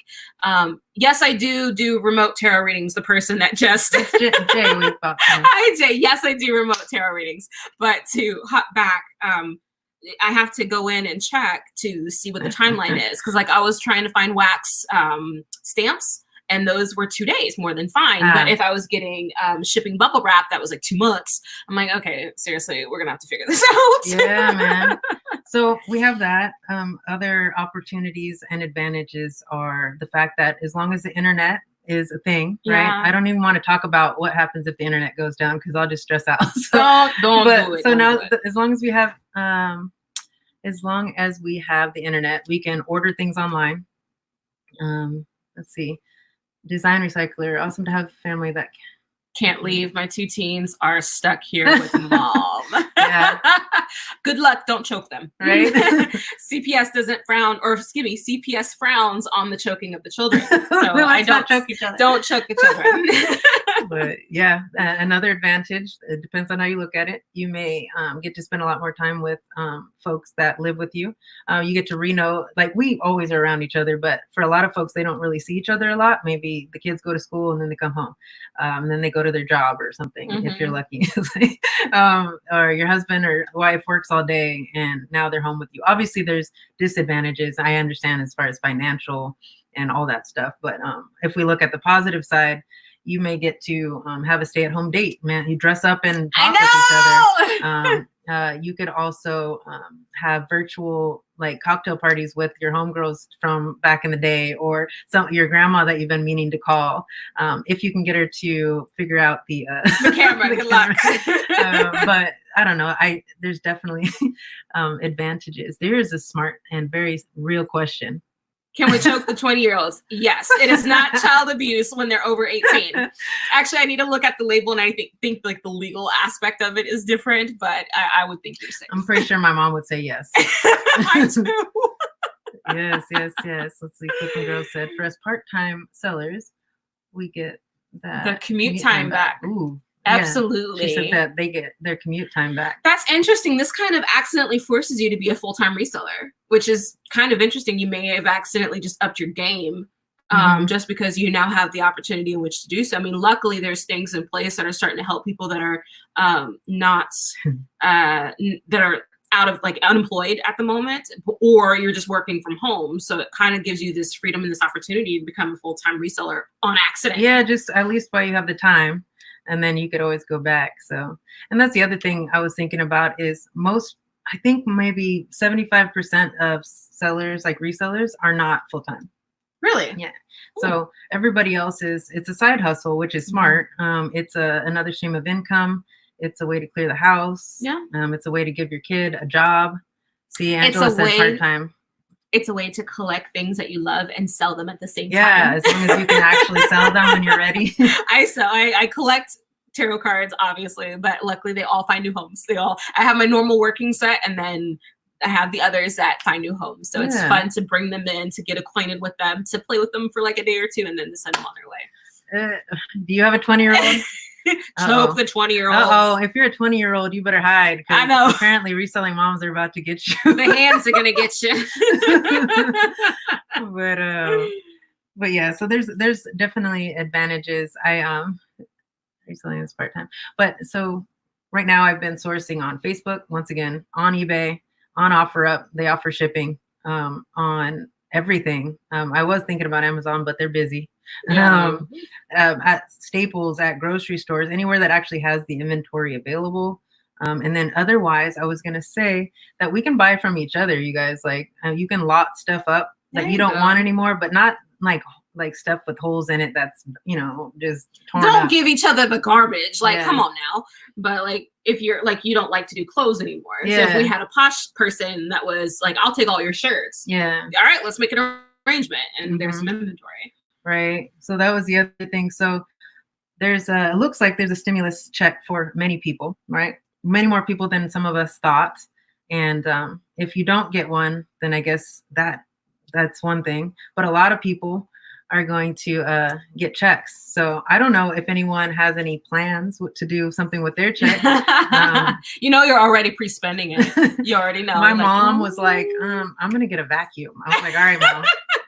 S1: yes, I do remote tarot readings. The person that just
S2: Jay,
S1: hi Jay. Yes, I do remote tarot readings. But to hop back, I have to go in and check to see what the timeline is. Cause like I was trying to find wax stamps, and those were 2 days, more than fine. But if I was getting shipping bubble wrap, that was like 2 months. I'm like, okay, seriously, we're gonna have to figure this out.
S2: Yeah, man. So we have that. Other opportunities and advantages are the fact that as long as the internet is a thing, right? I don't even want to talk about what happens if the internet goes down, because I'll just stress out. So,
S1: don't do it.
S2: So now, as long as we have the internet, we can order things online. Let's see, design recycler. Awesome to have family that
S1: Can't leave. My 2 teens are stuck here with mom.
S2: Yeah.
S1: Good luck. Don't choke them.
S2: Right?
S1: CPS doesn't frown, or excuse me, CPS frowns on the choking of the children. So
S2: I don't choke each other.
S1: Don't choke the children.
S2: But yeah, another advantage, it depends on how you look at it. You may get to spend a lot more time with folks that live with you. You get to know, like we always are around each other, but for a lot of folks, they don't really see each other a lot. Maybe the kids go to school and then they come home. And then they go to their job or something, if you're lucky. Or your husband or wife works all day and now they're home with you. Obviously, there's disadvantages, I understand, as far as financial and all that stuff. But if we look at the positive side, you may get to have a stay-at-home date. Man, you dress up and talk with each other. You could also have virtual like cocktail parties with your homegirls from back in the day, or your grandma that you've been meaning to call. If you can get her to figure out the
S1: camera.
S2: the
S1: Good
S2: camera.
S1: luck.
S2: But I don't know. There's definitely advantages. There is a smart and very real question.
S1: Can we choke the 20-year-olds? Yes. It is not child abuse when they're over 18. Actually, I need to look at the label, and I think like the legal aspect of it is different, but I would think you're safe.
S2: I'm pretty sure my mom would say yes.
S1: Mine too.
S2: Yes. Let's see. Cooking Girl said, for us part-time sellers, we get that.
S1: The commute time back.
S2: Ooh.
S1: Absolutely.
S2: Yeah. She said that they get their commute time back.
S1: That's interesting. This kind of accidentally forces you to be a full-time reseller, which is kind of interesting. You may have accidentally just upped your game just because you now have the opportunity in which to do so. I mean, luckily there's things in place that are starting to help people that are that are out of like unemployed at the moment, or you're just working from home. So it kind of gives you this freedom and this opportunity to become a full-time reseller on accident.
S2: Yeah, just at least while you have the time. And then you could always go back. So, and that's the other thing I was thinking about is I think maybe 75% of sellers, like resellers, are not full-time.
S1: Really?
S2: Yeah. Ooh. So everybody else it's a side hustle, which is smart. It's another stream of income. It's a way to clear the house.
S1: Yeah.
S2: It's a way to give your kid a job. See, Angela said part-time.
S1: It's a way to collect things that you love and sell them at the same time.
S2: Yeah, as long as you can actually sell them when you're ready.
S1: I collect tarot cards, obviously, but luckily they all find new homes. I have my normal working set, and then I have the others that find new homes. So it's fun to bring them in, to get acquainted with them, to play with them for like a day or two, and then to send them on their way.
S2: Do you have a 20-year-old?
S1: Choke the 20-year-olds.
S2: If you're a 20-year-old, you better hide.
S1: I know.
S2: Apparently reselling moms are about to get you.
S1: The hands are going to get you.
S2: But yeah, so there's definitely advantages. Reselling is part-time. But so right now I've been sourcing on Facebook, once again, on eBay, on OfferUp. They offer shipping on everything. I was thinking about Amazon, but they're busy. At Staples, at grocery stores, anywhere that actually has the inventory available. And then otherwise, I was going to say that we can buy from each other, you guys. Like you can lot stuff up that you don't want anymore, but not like stuff with holes in it that's, just torn
S1: Don't
S2: up.
S1: give each other the garbage. Like, come on now. But like, if you're like, you don't like to do clothes anymore. So if we had a posh person that was like, I'll take all your shirts.
S2: Yeah.
S1: All right, let's make an arrangement. And there's some inventory.
S2: Right. So that was the other thing. So it looks like there's a stimulus check for many people, right? Many more people than some of us thought. And if you don't get one, then I guess that's one thing. But a lot of people are going to get checks. So I don't know if anyone has any plans to do something with their check.
S1: You're already pre-spending it. You already know.
S2: My mom was like, I'm going to get a vacuum. I was like, all right, Mom.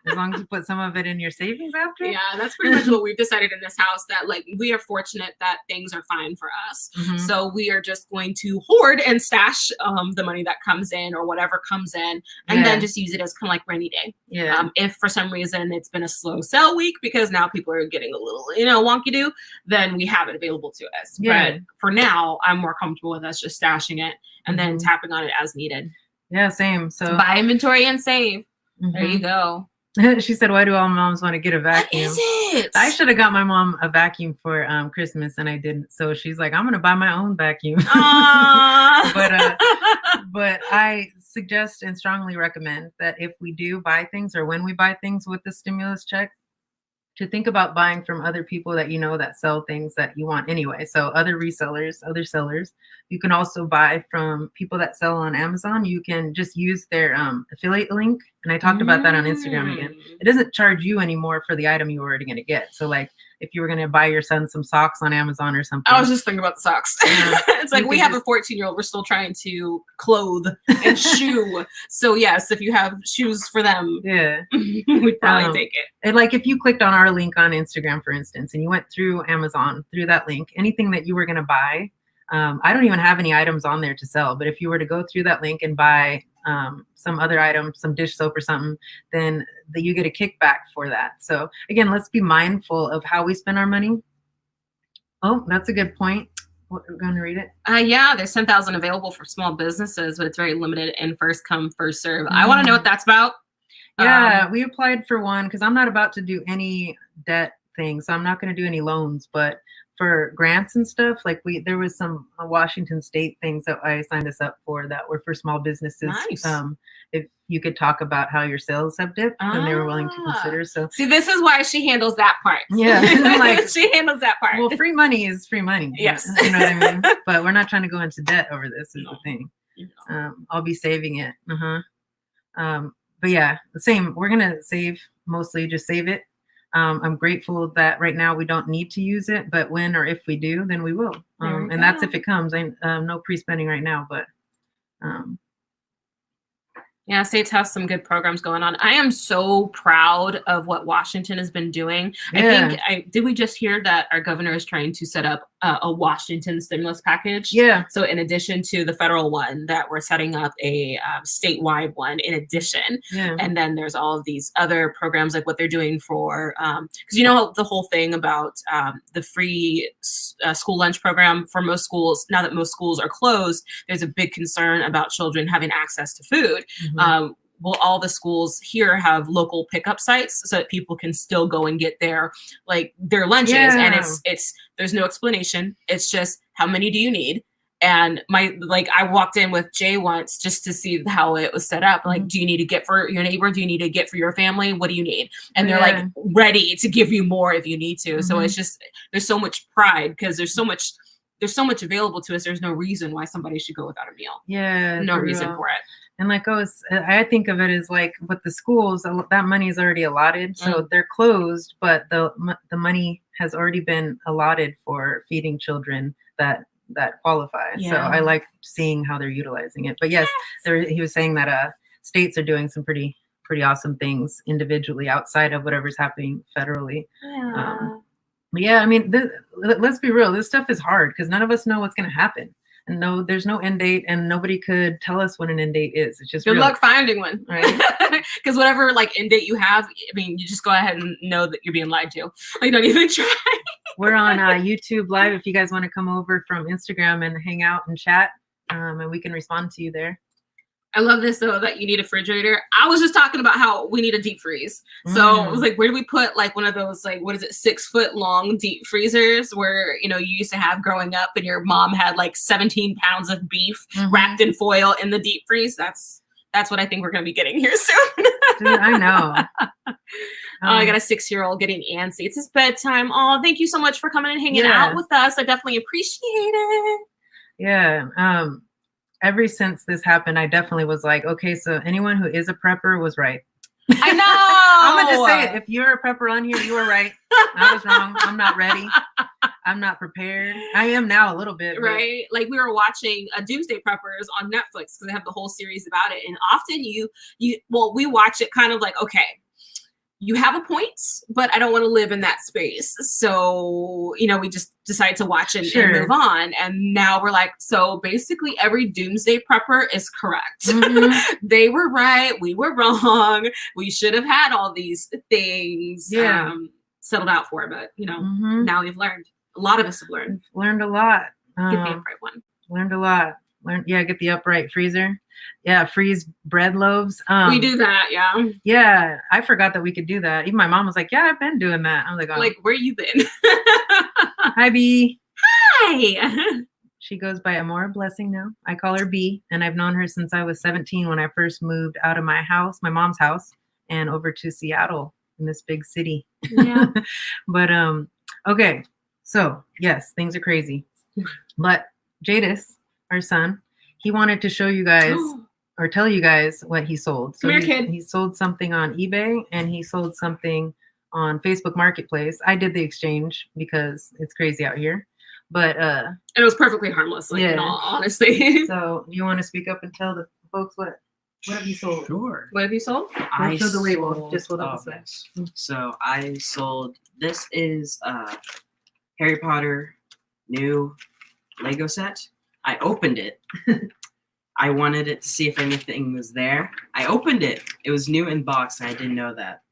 S2: As long as you put some of it in your savings after.
S1: Yeah, that's pretty much what we've decided in this house, that like we are fortunate that things are fine for us. So we are just going to hoard and stash the money that comes in or whatever comes in, and then just use it as kind of like rainy day.
S2: Yeah.
S1: If for some reason it's been a slow sell week because now people are getting a little, wonky do, then we have it available to us.
S2: Yeah.
S1: But for now, I'm more comfortable with us just stashing it and then tapping on it as needed.
S2: Yeah, same. So
S1: buy inventory and save. There you go.
S2: She said, why do all moms want to get a vacuum?
S1: What is it?
S2: I should have got my mom a vacuum for Christmas, and I didn't. So she's like, I'm going to buy my own vacuum. But I suggest and strongly recommend that if we do buy things, or when we buy things with the stimulus check, to think about buying from other people that you know that sell things that you want anyway. So other resellers, other sellers. You can also buy from people that sell on Amazon. You can just use their affiliate link. And I talked about that on Instagram again. It doesn't charge you anymore for the item you were already going to get. So like if you were going to buy your son some socks on Amazon or something.
S1: I was just thinking about the socks. It's like we have a 14-year-old. We're still trying to clothe and shoe. So yes, if you have shoes for them,
S2: yeah,
S1: we'd probably take it.
S2: And like if you clicked on our link on Instagram, for instance, and you went through Amazon through that link, anything that you were going to buy, I don't even have any items on there to sell, but if you were to go through that link and buy some other item, some dish soap or something, then you get a kickback for that. So again, let's be mindful of how we spend our money. Oh, that's a good point. We're going to read it.
S1: Yeah, there's 10,000 available for small businesses, but it's very limited and first come, first serve. I want to know what that's about.
S2: Yeah, we applied for one because I'm not about to do any debt thing, so I'm not going to do any loans, but for grants and stuff, like there was some Washington State things that I signed us up for that were for small businesses.
S1: Nice.
S2: If you could talk about how your sales have dipped, and they were willing to consider. So
S1: see, this is why she handles that part.
S2: Yeah,
S1: like she handles that part.
S2: Well, free money is free money.
S1: Yes,
S2: you know what I mean. But we're not trying to go into debt over this. Is the thing. I'll be saving it. But yeah, the same. We're gonna save mostly. Just save it. I'm grateful that right now we don't need to use it, but when or if we do, then we will. And that's if it comes. No pre-spending right now, but
S1: yeah, states have some good programs going on. I am so proud of what Washington has been doing.
S2: Yeah.
S1: Did we just hear that our governor is trying to set up a Washington stimulus package?
S2: Yeah.
S1: So in addition to the federal one, that we're setting up a statewide one in addition.
S2: Yeah.
S1: And then there's all of these other programs, like what they're doing for, because you know the whole thing about the free school lunch program for most schools. Now that most schools are closed, there's a big concern about children having access to food. Will all the schools here have local pickup sites so that people can still go and get their lunches?
S2: Yeah.
S1: And it's there's no explanation. It's just, how many do you need? And I walked in with Jay once just to see how it was set up. Like, do you need to get for your neighbor? Do you need to get for your family? What do you need? And they're like ready to give you more if you need to. So it's just, there's so much pride because there's so much available to us. There's no reason why somebody should go without a meal.
S2: Yeah.
S1: No reason for it.
S2: And like I think of it as like with the schools, that money is already allotted. So they're closed, but the money has already been allotted for feeding children that qualify.
S1: Yeah.
S2: So I like seeing how they're utilizing it. But yes, he was saying that states are doing some pretty awesome things individually outside of whatever's happening federally.
S1: Yeah.
S2: But yeah, I mean, let's be real. This stuff is hard because none of us know what's going to happen. And no, there's no end date, and nobody could tell us when an end date is. It's just
S1: good luck finding one,
S2: right?
S1: Because whatever end date you have, I mean, you just go ahead and know that you're being lied to. Like, don't even try.
S2: We're on YouTube Live if you guys want to come over from Instagram and hang out and chat, and we can respond to you there.
S1: I love this though, that you need a refrigerator. I was just talking about how we need a deep freeze. So I was like, where do we put one of those, 6-foot long deep freezers where, you used to have growing up and your mom had 17 pounds of beef wrapped in foil in the deep freeze. That's what I think we're going to be getting here soon.
S2: Dude, I know.
S1: I got a 6-year-old getting antsy. It's his bedtime. Oh, thank you so much for coming and hanging out with us. I definitely appreciate it.
S2: Yeah. Ever since this happened, I definitely was like, okay, so anyone who is a prepper was right.
S1: I know.
S2: I'm going to just say it. If you're a prepper on here, you were right. I was wrong. I'm not ready. I'm not prepared. I am now a little bit.
S1: Right. Like we were watching Doomsday Preppers on Netflix because they have the whole series about it. And often we watch it kind of like, okay, you have a point, but I don't want to live in that space. So, we just decide to watch and move on. And now we're like, so basically every doomsday prepper is correct. They were right. We were wrong. We should have had all these things settled out for. But, now we've learned. A lot of us have learned.
S2: Learned a lot.
S1: Get the upright one.
S2: Learned a lot. Get the upright freezer. Yeah, freeze bread loaves.
S1: We do that, yeah.
S2: Yeah, I forgot that we could do that. Even my mom was like, yeah, I've been doing that. I was like, oh.
S1: Like, where you been?
S2: Hi, B.
S1: Hi.
S2: She goes by Amora Blessing now. I call her B, and I've known her since I was 17 when I first moved out of my house, my mom's house, and over to Seattle. in this big city.
S1: Yeah.
S2: But okay, so yes, things are crazy. But Jadis, our son, he wanted to show you guys or tell you guys what he sold. So
S1: Come here, kid.
S2: He sold something on eBay and he sold something on Facebook Marketplace. I did the exchange because it's crazy out here. But
S1: and it was perfectly harmless, like in all honesty.
S2: So you want to speak up and tell the folks what have you sold?
S3: Sure.
S1: What have you sold?
S3: I
S2: show the label.
S3: sold-
S2: Just hold up
S3: oh,
S2: this
S3: yes. So I sold, this is Harry Potter new Lego set. I opened it. I wanted it to see if anything was there. I opened it. It was new in box, and I didn't know that.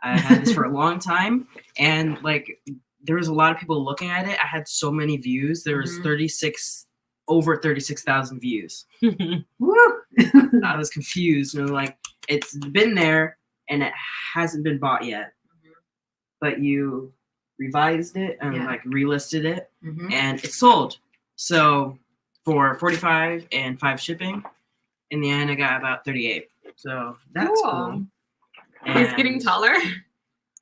S3: I had this for a long time, and like there was a lot of people looking at it. I had so many views. There was over 36,000 views.
S2: Woo!
S3: I was confused, and like it's been there and it hasn't been bought yet. But you revised it and like relisted it, and it sold. So for 45 and 5 shipping, in the end I got about 38. So that's cool.
S1: He's getting taller.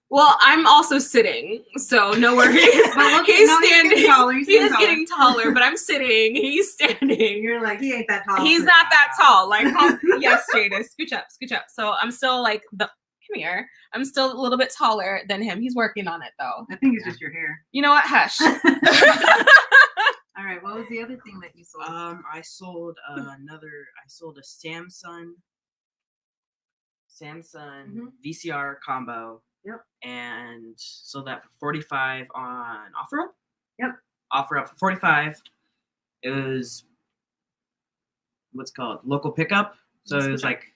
S1: Well, I'm also sitting, so no worries.
S2: He's
S1: standing.
S2: taller.
S1: He is getting taller, but I'm sitting. He's standing.
S2: You're like, he ain't that tall.
S1: He's not that tall. Like, yes, Jada, scooch up. So I'm still like come here. I'm still a little bit taller than him. He's working on it though.
S2: I think it's just your hair.
S1: You know what? Hush.
S2: All right. What was the other thing that you sold?
S3: I sold I sold a Samsung VCR combo.
S2: Yep.
S3: And sold that for 45 on OfferUp.
S2: Yep.
S3: OfferUp for 45. It was what's called local pickup. So it was like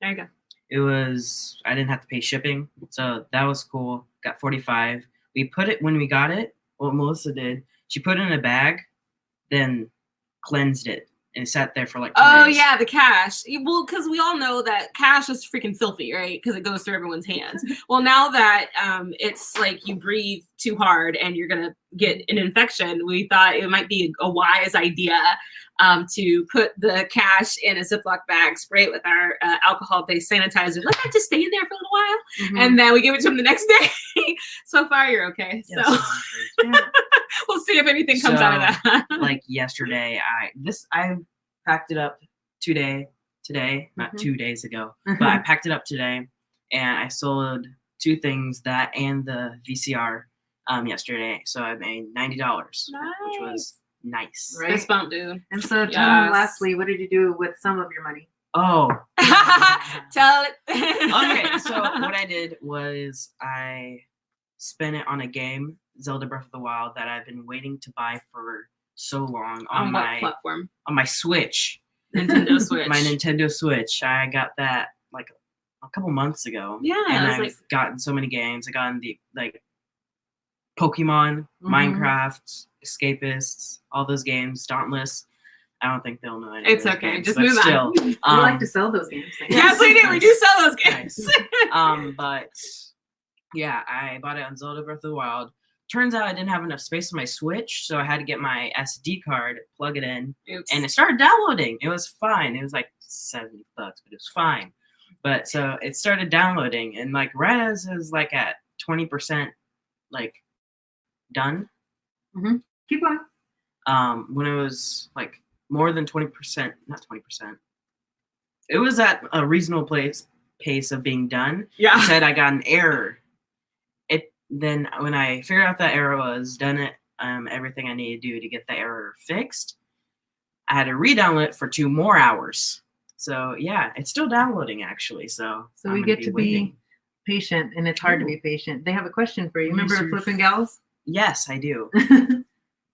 S1: there you go.
S3: It was I didn't have to pay shipping, so that was cool. Got 45. We put it when we got it. What Melissa did, she put it in a bag, then cleansed it, and it sat there for like 2 days.
S1: Yeah, the cash. Well, because we all know that cash is freaking filthy, right? Because it goes through everyone's hands. Well, now that it's like you breathe too hard and you're gonna get an infection, we thought it might be a wise idea to put the cash in a Ziploc bag, spray it with our alcohol-based sanitizer, let that just stay in there for a little while, and then we give it to him the next day. So far, you're okay.
S3: Yes.
S1: So we'll see if anything comes out of that.
S3: Like yesterday, I packed it up today, not 2 days ago, but I packed it up today, and I sold 2 things, that and the VCR, yesterday. So I made $90, which was nice.
S2: Right.
S1: Fist bump, dude.
S2: And so tell me lastly, what did you do with some of your money?
S3: Oh.
S1: Tell it.
S3: Okay, so what I did was I spent it on a game, Zelda Breath of the Wild, that I've been waiting to buy for so long
S1: on my platform?
S3: On my Switch.
S1: Nintendo Switch.
S3: My Nintendo Switch. I got that like a couple months ago.
S1: Yeah.
S3: And I've gotten so many games. I got in the like Pokemon, Minecraft, Escapists, all those games, Dauntless. I don't think they'll know any
S1: It's
S3: of those
S1: okay.
S3: games,
S1: Just
S3: but
S1: move
S3: still,
S1: on.
S2: We like to sell those games.
S1: Yes, we do. We do sell those games.
S3: Nice. But yeah, I bought it on Zelda Breath of the Wild. Turns out I didn't have enough space on my Switch, so I had to get my SD card, plug it in, and it started downloading. It was fine. It was like $70, but it was fine. But so it started downloading, and like right as it was like at 20%, like done.
S2: Keep going.
S3: When it was like more than 20%, not 20%, it was at a reasonable pace of being done.
S1: Yeah.
S3: It said I got an error. Then when I figured out that error was, done it, everything I needed to do to get the error fixed, I had to re-download it for 2 more hours. So yeah, it's still downloading actually. So
S2: we get to be patient, and it's hard to be patient. They have a question for you. Remember Flippin' Gals?
S3: Yes, I do.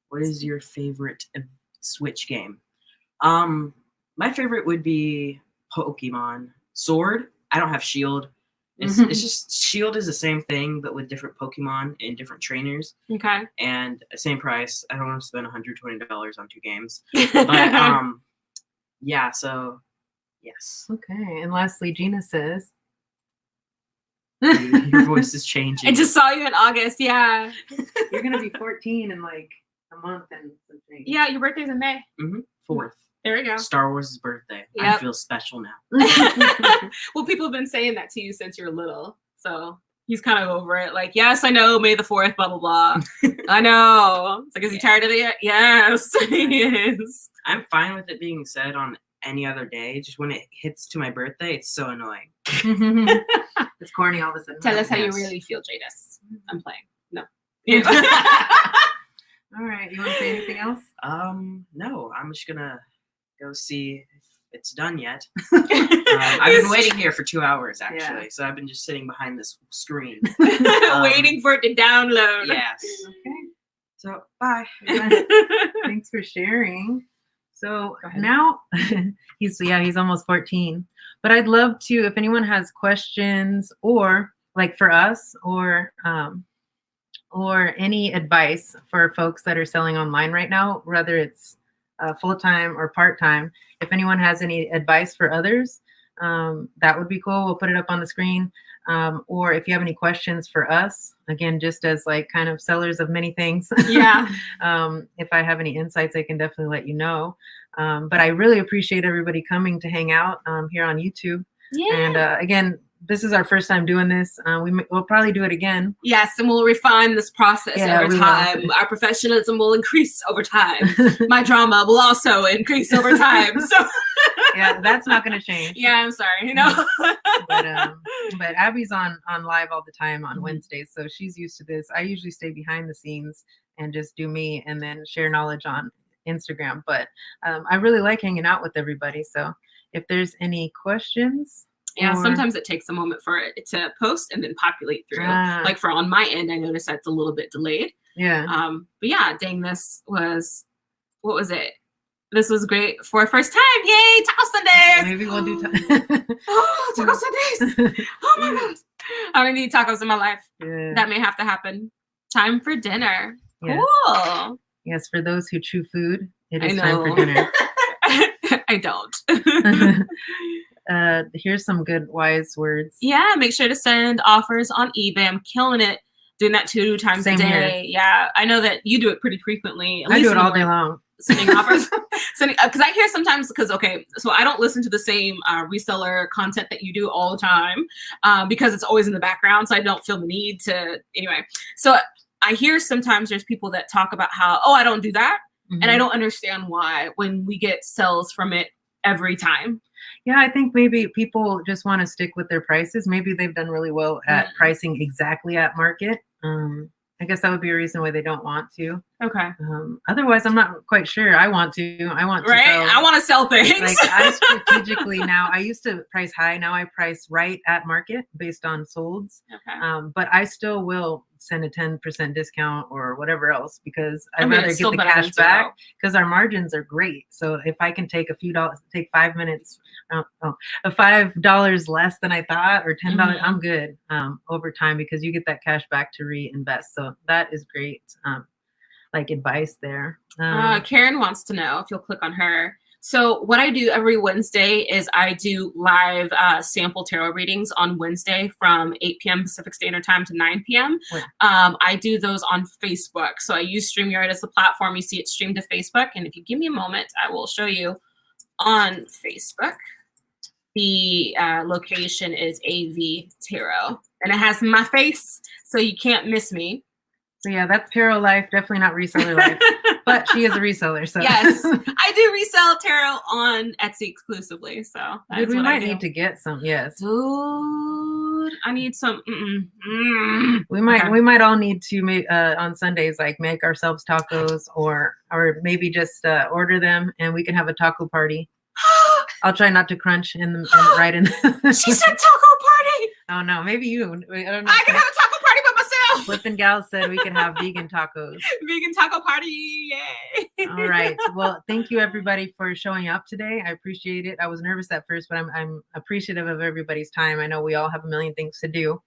S3: What is your favorite Switch game? My favorite would be Pokemon Sword. I don't have Shield. It's just Shield is the same thing, but with different Pokemon and different trainers.
S1: Okay.
S3: And same price. I don't want to spend $120 on 2 games. But yeah, so yes.
S2: Okay. And lastly, Gina says,
S3: your voice is changing.
S1: I just saw you in August. Yeah.
S2: You're gonna be 14 in like a month and something.
S1: Yeah, your birthday's in May.
S3: 4th.
S1: There we go.
S3: Star Wars' birthday.
S1: Yep.
S3: I feel special now.
S1: Well, people have been saying that to you since you were little. So He's kind of over it. Like, yes, I know, May the 4th, blah, blah, blah. I know. It's like, is he tired of it yet? Yes, he is.
S3: I'm fine with it being said on any other day. Just when it hits to my birthday, it's so annoying.
S2: It's corny all of a sudden.
S1: Tell us how you
S3: Yes.
S1: really feel, Jadis. I'm playing. No.
S2: All right. You want to say anything else?
S3: No, I'm just gonna go see if it's done yet. I've been waiting here for 2 hours actually, so I've been just sitting behind this screen,
S1: Waiting for it to download.
S3: Yes.
S2: Okay.
S3: So bye.
S2: Thanks for sharing. So
S1: Go ahead.
S2: now he's almost 14. But I'd love to, if anyone has questions or like for us or any advice for folks that are selling online right now, whether it's full-time or part-time, if anyone has any advice for others, that would be cool. We'll put it up on the screen. Or if you have any questions for us, again, just as like kind of sellers of many things.
S1: Yeah.
S2: If I have any insights, I can definitely let you know. But I really appreciate everybody coming to hang out here on YouTube.
S1: Yeah.
S2: And again, this is our first time doing this. We'll probably do it again.
S1: Yes, and we'll refine this process
S2: Yeah,
S1: over
S2: we will.
S1: time. Our professionalism will increase over time. My drama will also increase over time. So
S2: Yeah, that's not going to change.
S1: yeah, I'm sorry. You know.
S2: But Abby's on live all the time on
S1: Mhm.
S2: Wednesdays, so she's used to this. I usually stay behind the scenes and just do me and then share knowledge on Instagram. But I really like hanging out with everybody. So if there's any questions,
S1: Yeah,
S2: or-
S1: sometimes it takes a moment for it to post and then populate through.
S2: Ah.
S1: Like for on my end, I noticed that's a little bit delayed.
S2: yeah,
S1: But yeah, dang, this was, what was it? This was great for our first time. Yay, Taco Sundays!
S2: maybe we'll do.
S1: Oh, Taco Sundays! Oh my god, I don't need tacos in my life.
S2: Yeah.
S1: That may have to happen. Time for dinner.
S2: Yes.
S1: Cool.
S2: Yes, for those who chew food, it
S1: I
S2: is time for
S1: know.
S2: dinner.
S1: I don't.
S2: Here's some good wise words.
S1: Yeah, make sure to send offers on eBay. I'm killing it doing that 2 times
S2: Same
S1: a
S2: here.
S1: day. Yeah, I know that you do it pretty frequently. At
S2: I
S1: least
S2: do it
S1: in the
S2: all day
S1: morning.
S2: long.
S1: Sending offers, because I hear sometimes, because okay, so I don't listen to the same reseller content that you do all the time, because it's always in the background, so I don't feel the need to anyway. So I hear sometimes there's people that talk about how, oh, I don't do that, and I don't understand why when we get sales from it every time.
S2: Yeah, I think maybe people just want to stick with their prices. Maybe they've done really well at pricing exactly at market. I guess that would be a reason why they don't want to.
S1: Okay.
S2: Otherwise, I'm not quite sure. I want to. I want to.
S1: Right?
S2: Sell.
S1: I want to sell things.
S2: Like I strategically now. I used to price high. Now I price right at market based on solds.
S1: Okay.
S2: But I still will send a 10% discount or whatever else because I'd
S1: I mean,
S2: rather
S1: it's
S2: get
S1: still
S2: the
S1: better
S2: cash
S1: than zero.
S2: back because our margins are great. So if I can take a few dollars, take 5 minutes, $5 less than I thought or $10,
S1: Mhm.
S2: I'm good over time because you get that cash back to reinvest. So that is great. Like advice there.
S1: Karen wants to know if you'll click on her. So what I do every Wednesday is I do live sample tarot readings on Wednesday from 8 p.m. Pacific Standard Time to 9 p.m.
S2: Right.
S1: I do those on Facebook. So I use StreamYard as the platform. You see it streamed to Facebook. And if you give me a moment, I will show you on Facebook. The location is AV Tarot. And it has my face, so you can't miss me.
S2: So yeah, that's Tarot Life, definitely not Reseller Life, but she is a reseller. So
S1: Yes, I do resell tarot on Etsy exclusively. So that's
S2: dude, we
S1: what I
S2: might
S1: do.
S2: need to get some. Yes,
S1: Dude, I need some.
S2: we might.
S1: Okay.
S2: We might all need to make on Sundays, like make ourselves tacos, or maybe just order them, and we can have a taco party. I'll try not to crunch right in.
S1: She said taco party.
S2: Oh no, maybe you. I don't know.
S1: I can have a taco party by myself.
S2: Flip and Gal said we can have vegan tacos.
S1: Vegan taco party, yay!
S2: All right. Well, thank you everybody for showing up today. I appreciate it. I was nervous at first, but I'm appreciative of everybody's time. I know we all have a million things to do.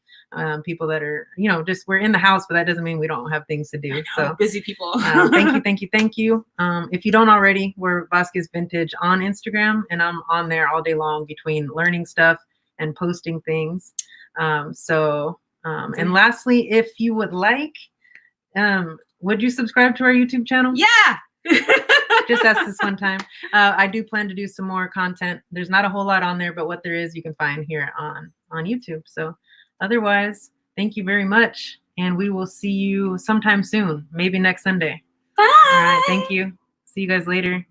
S2: People that are, just we're in the house, but that doesn't mean we don't have things to do. So
S1: busy people.
S2: thank you. If you don't already, we're Vasquez Vintage on Instagram, and I'm on there all day long between learning stuff and posting things. And lastly, if you would like, would you subscribe to our YouTube channel?
S1: Yeah.
S2: Just ask this one time. I do plan to do some more content. There's not a whole lot on there, but what there is, you can find here on YouTube. So otherwise, Thank you very much. And we will see you sometime soon, maybe next Sunday.
S1: Bye.
S2: All right. Thank you. See you guys later.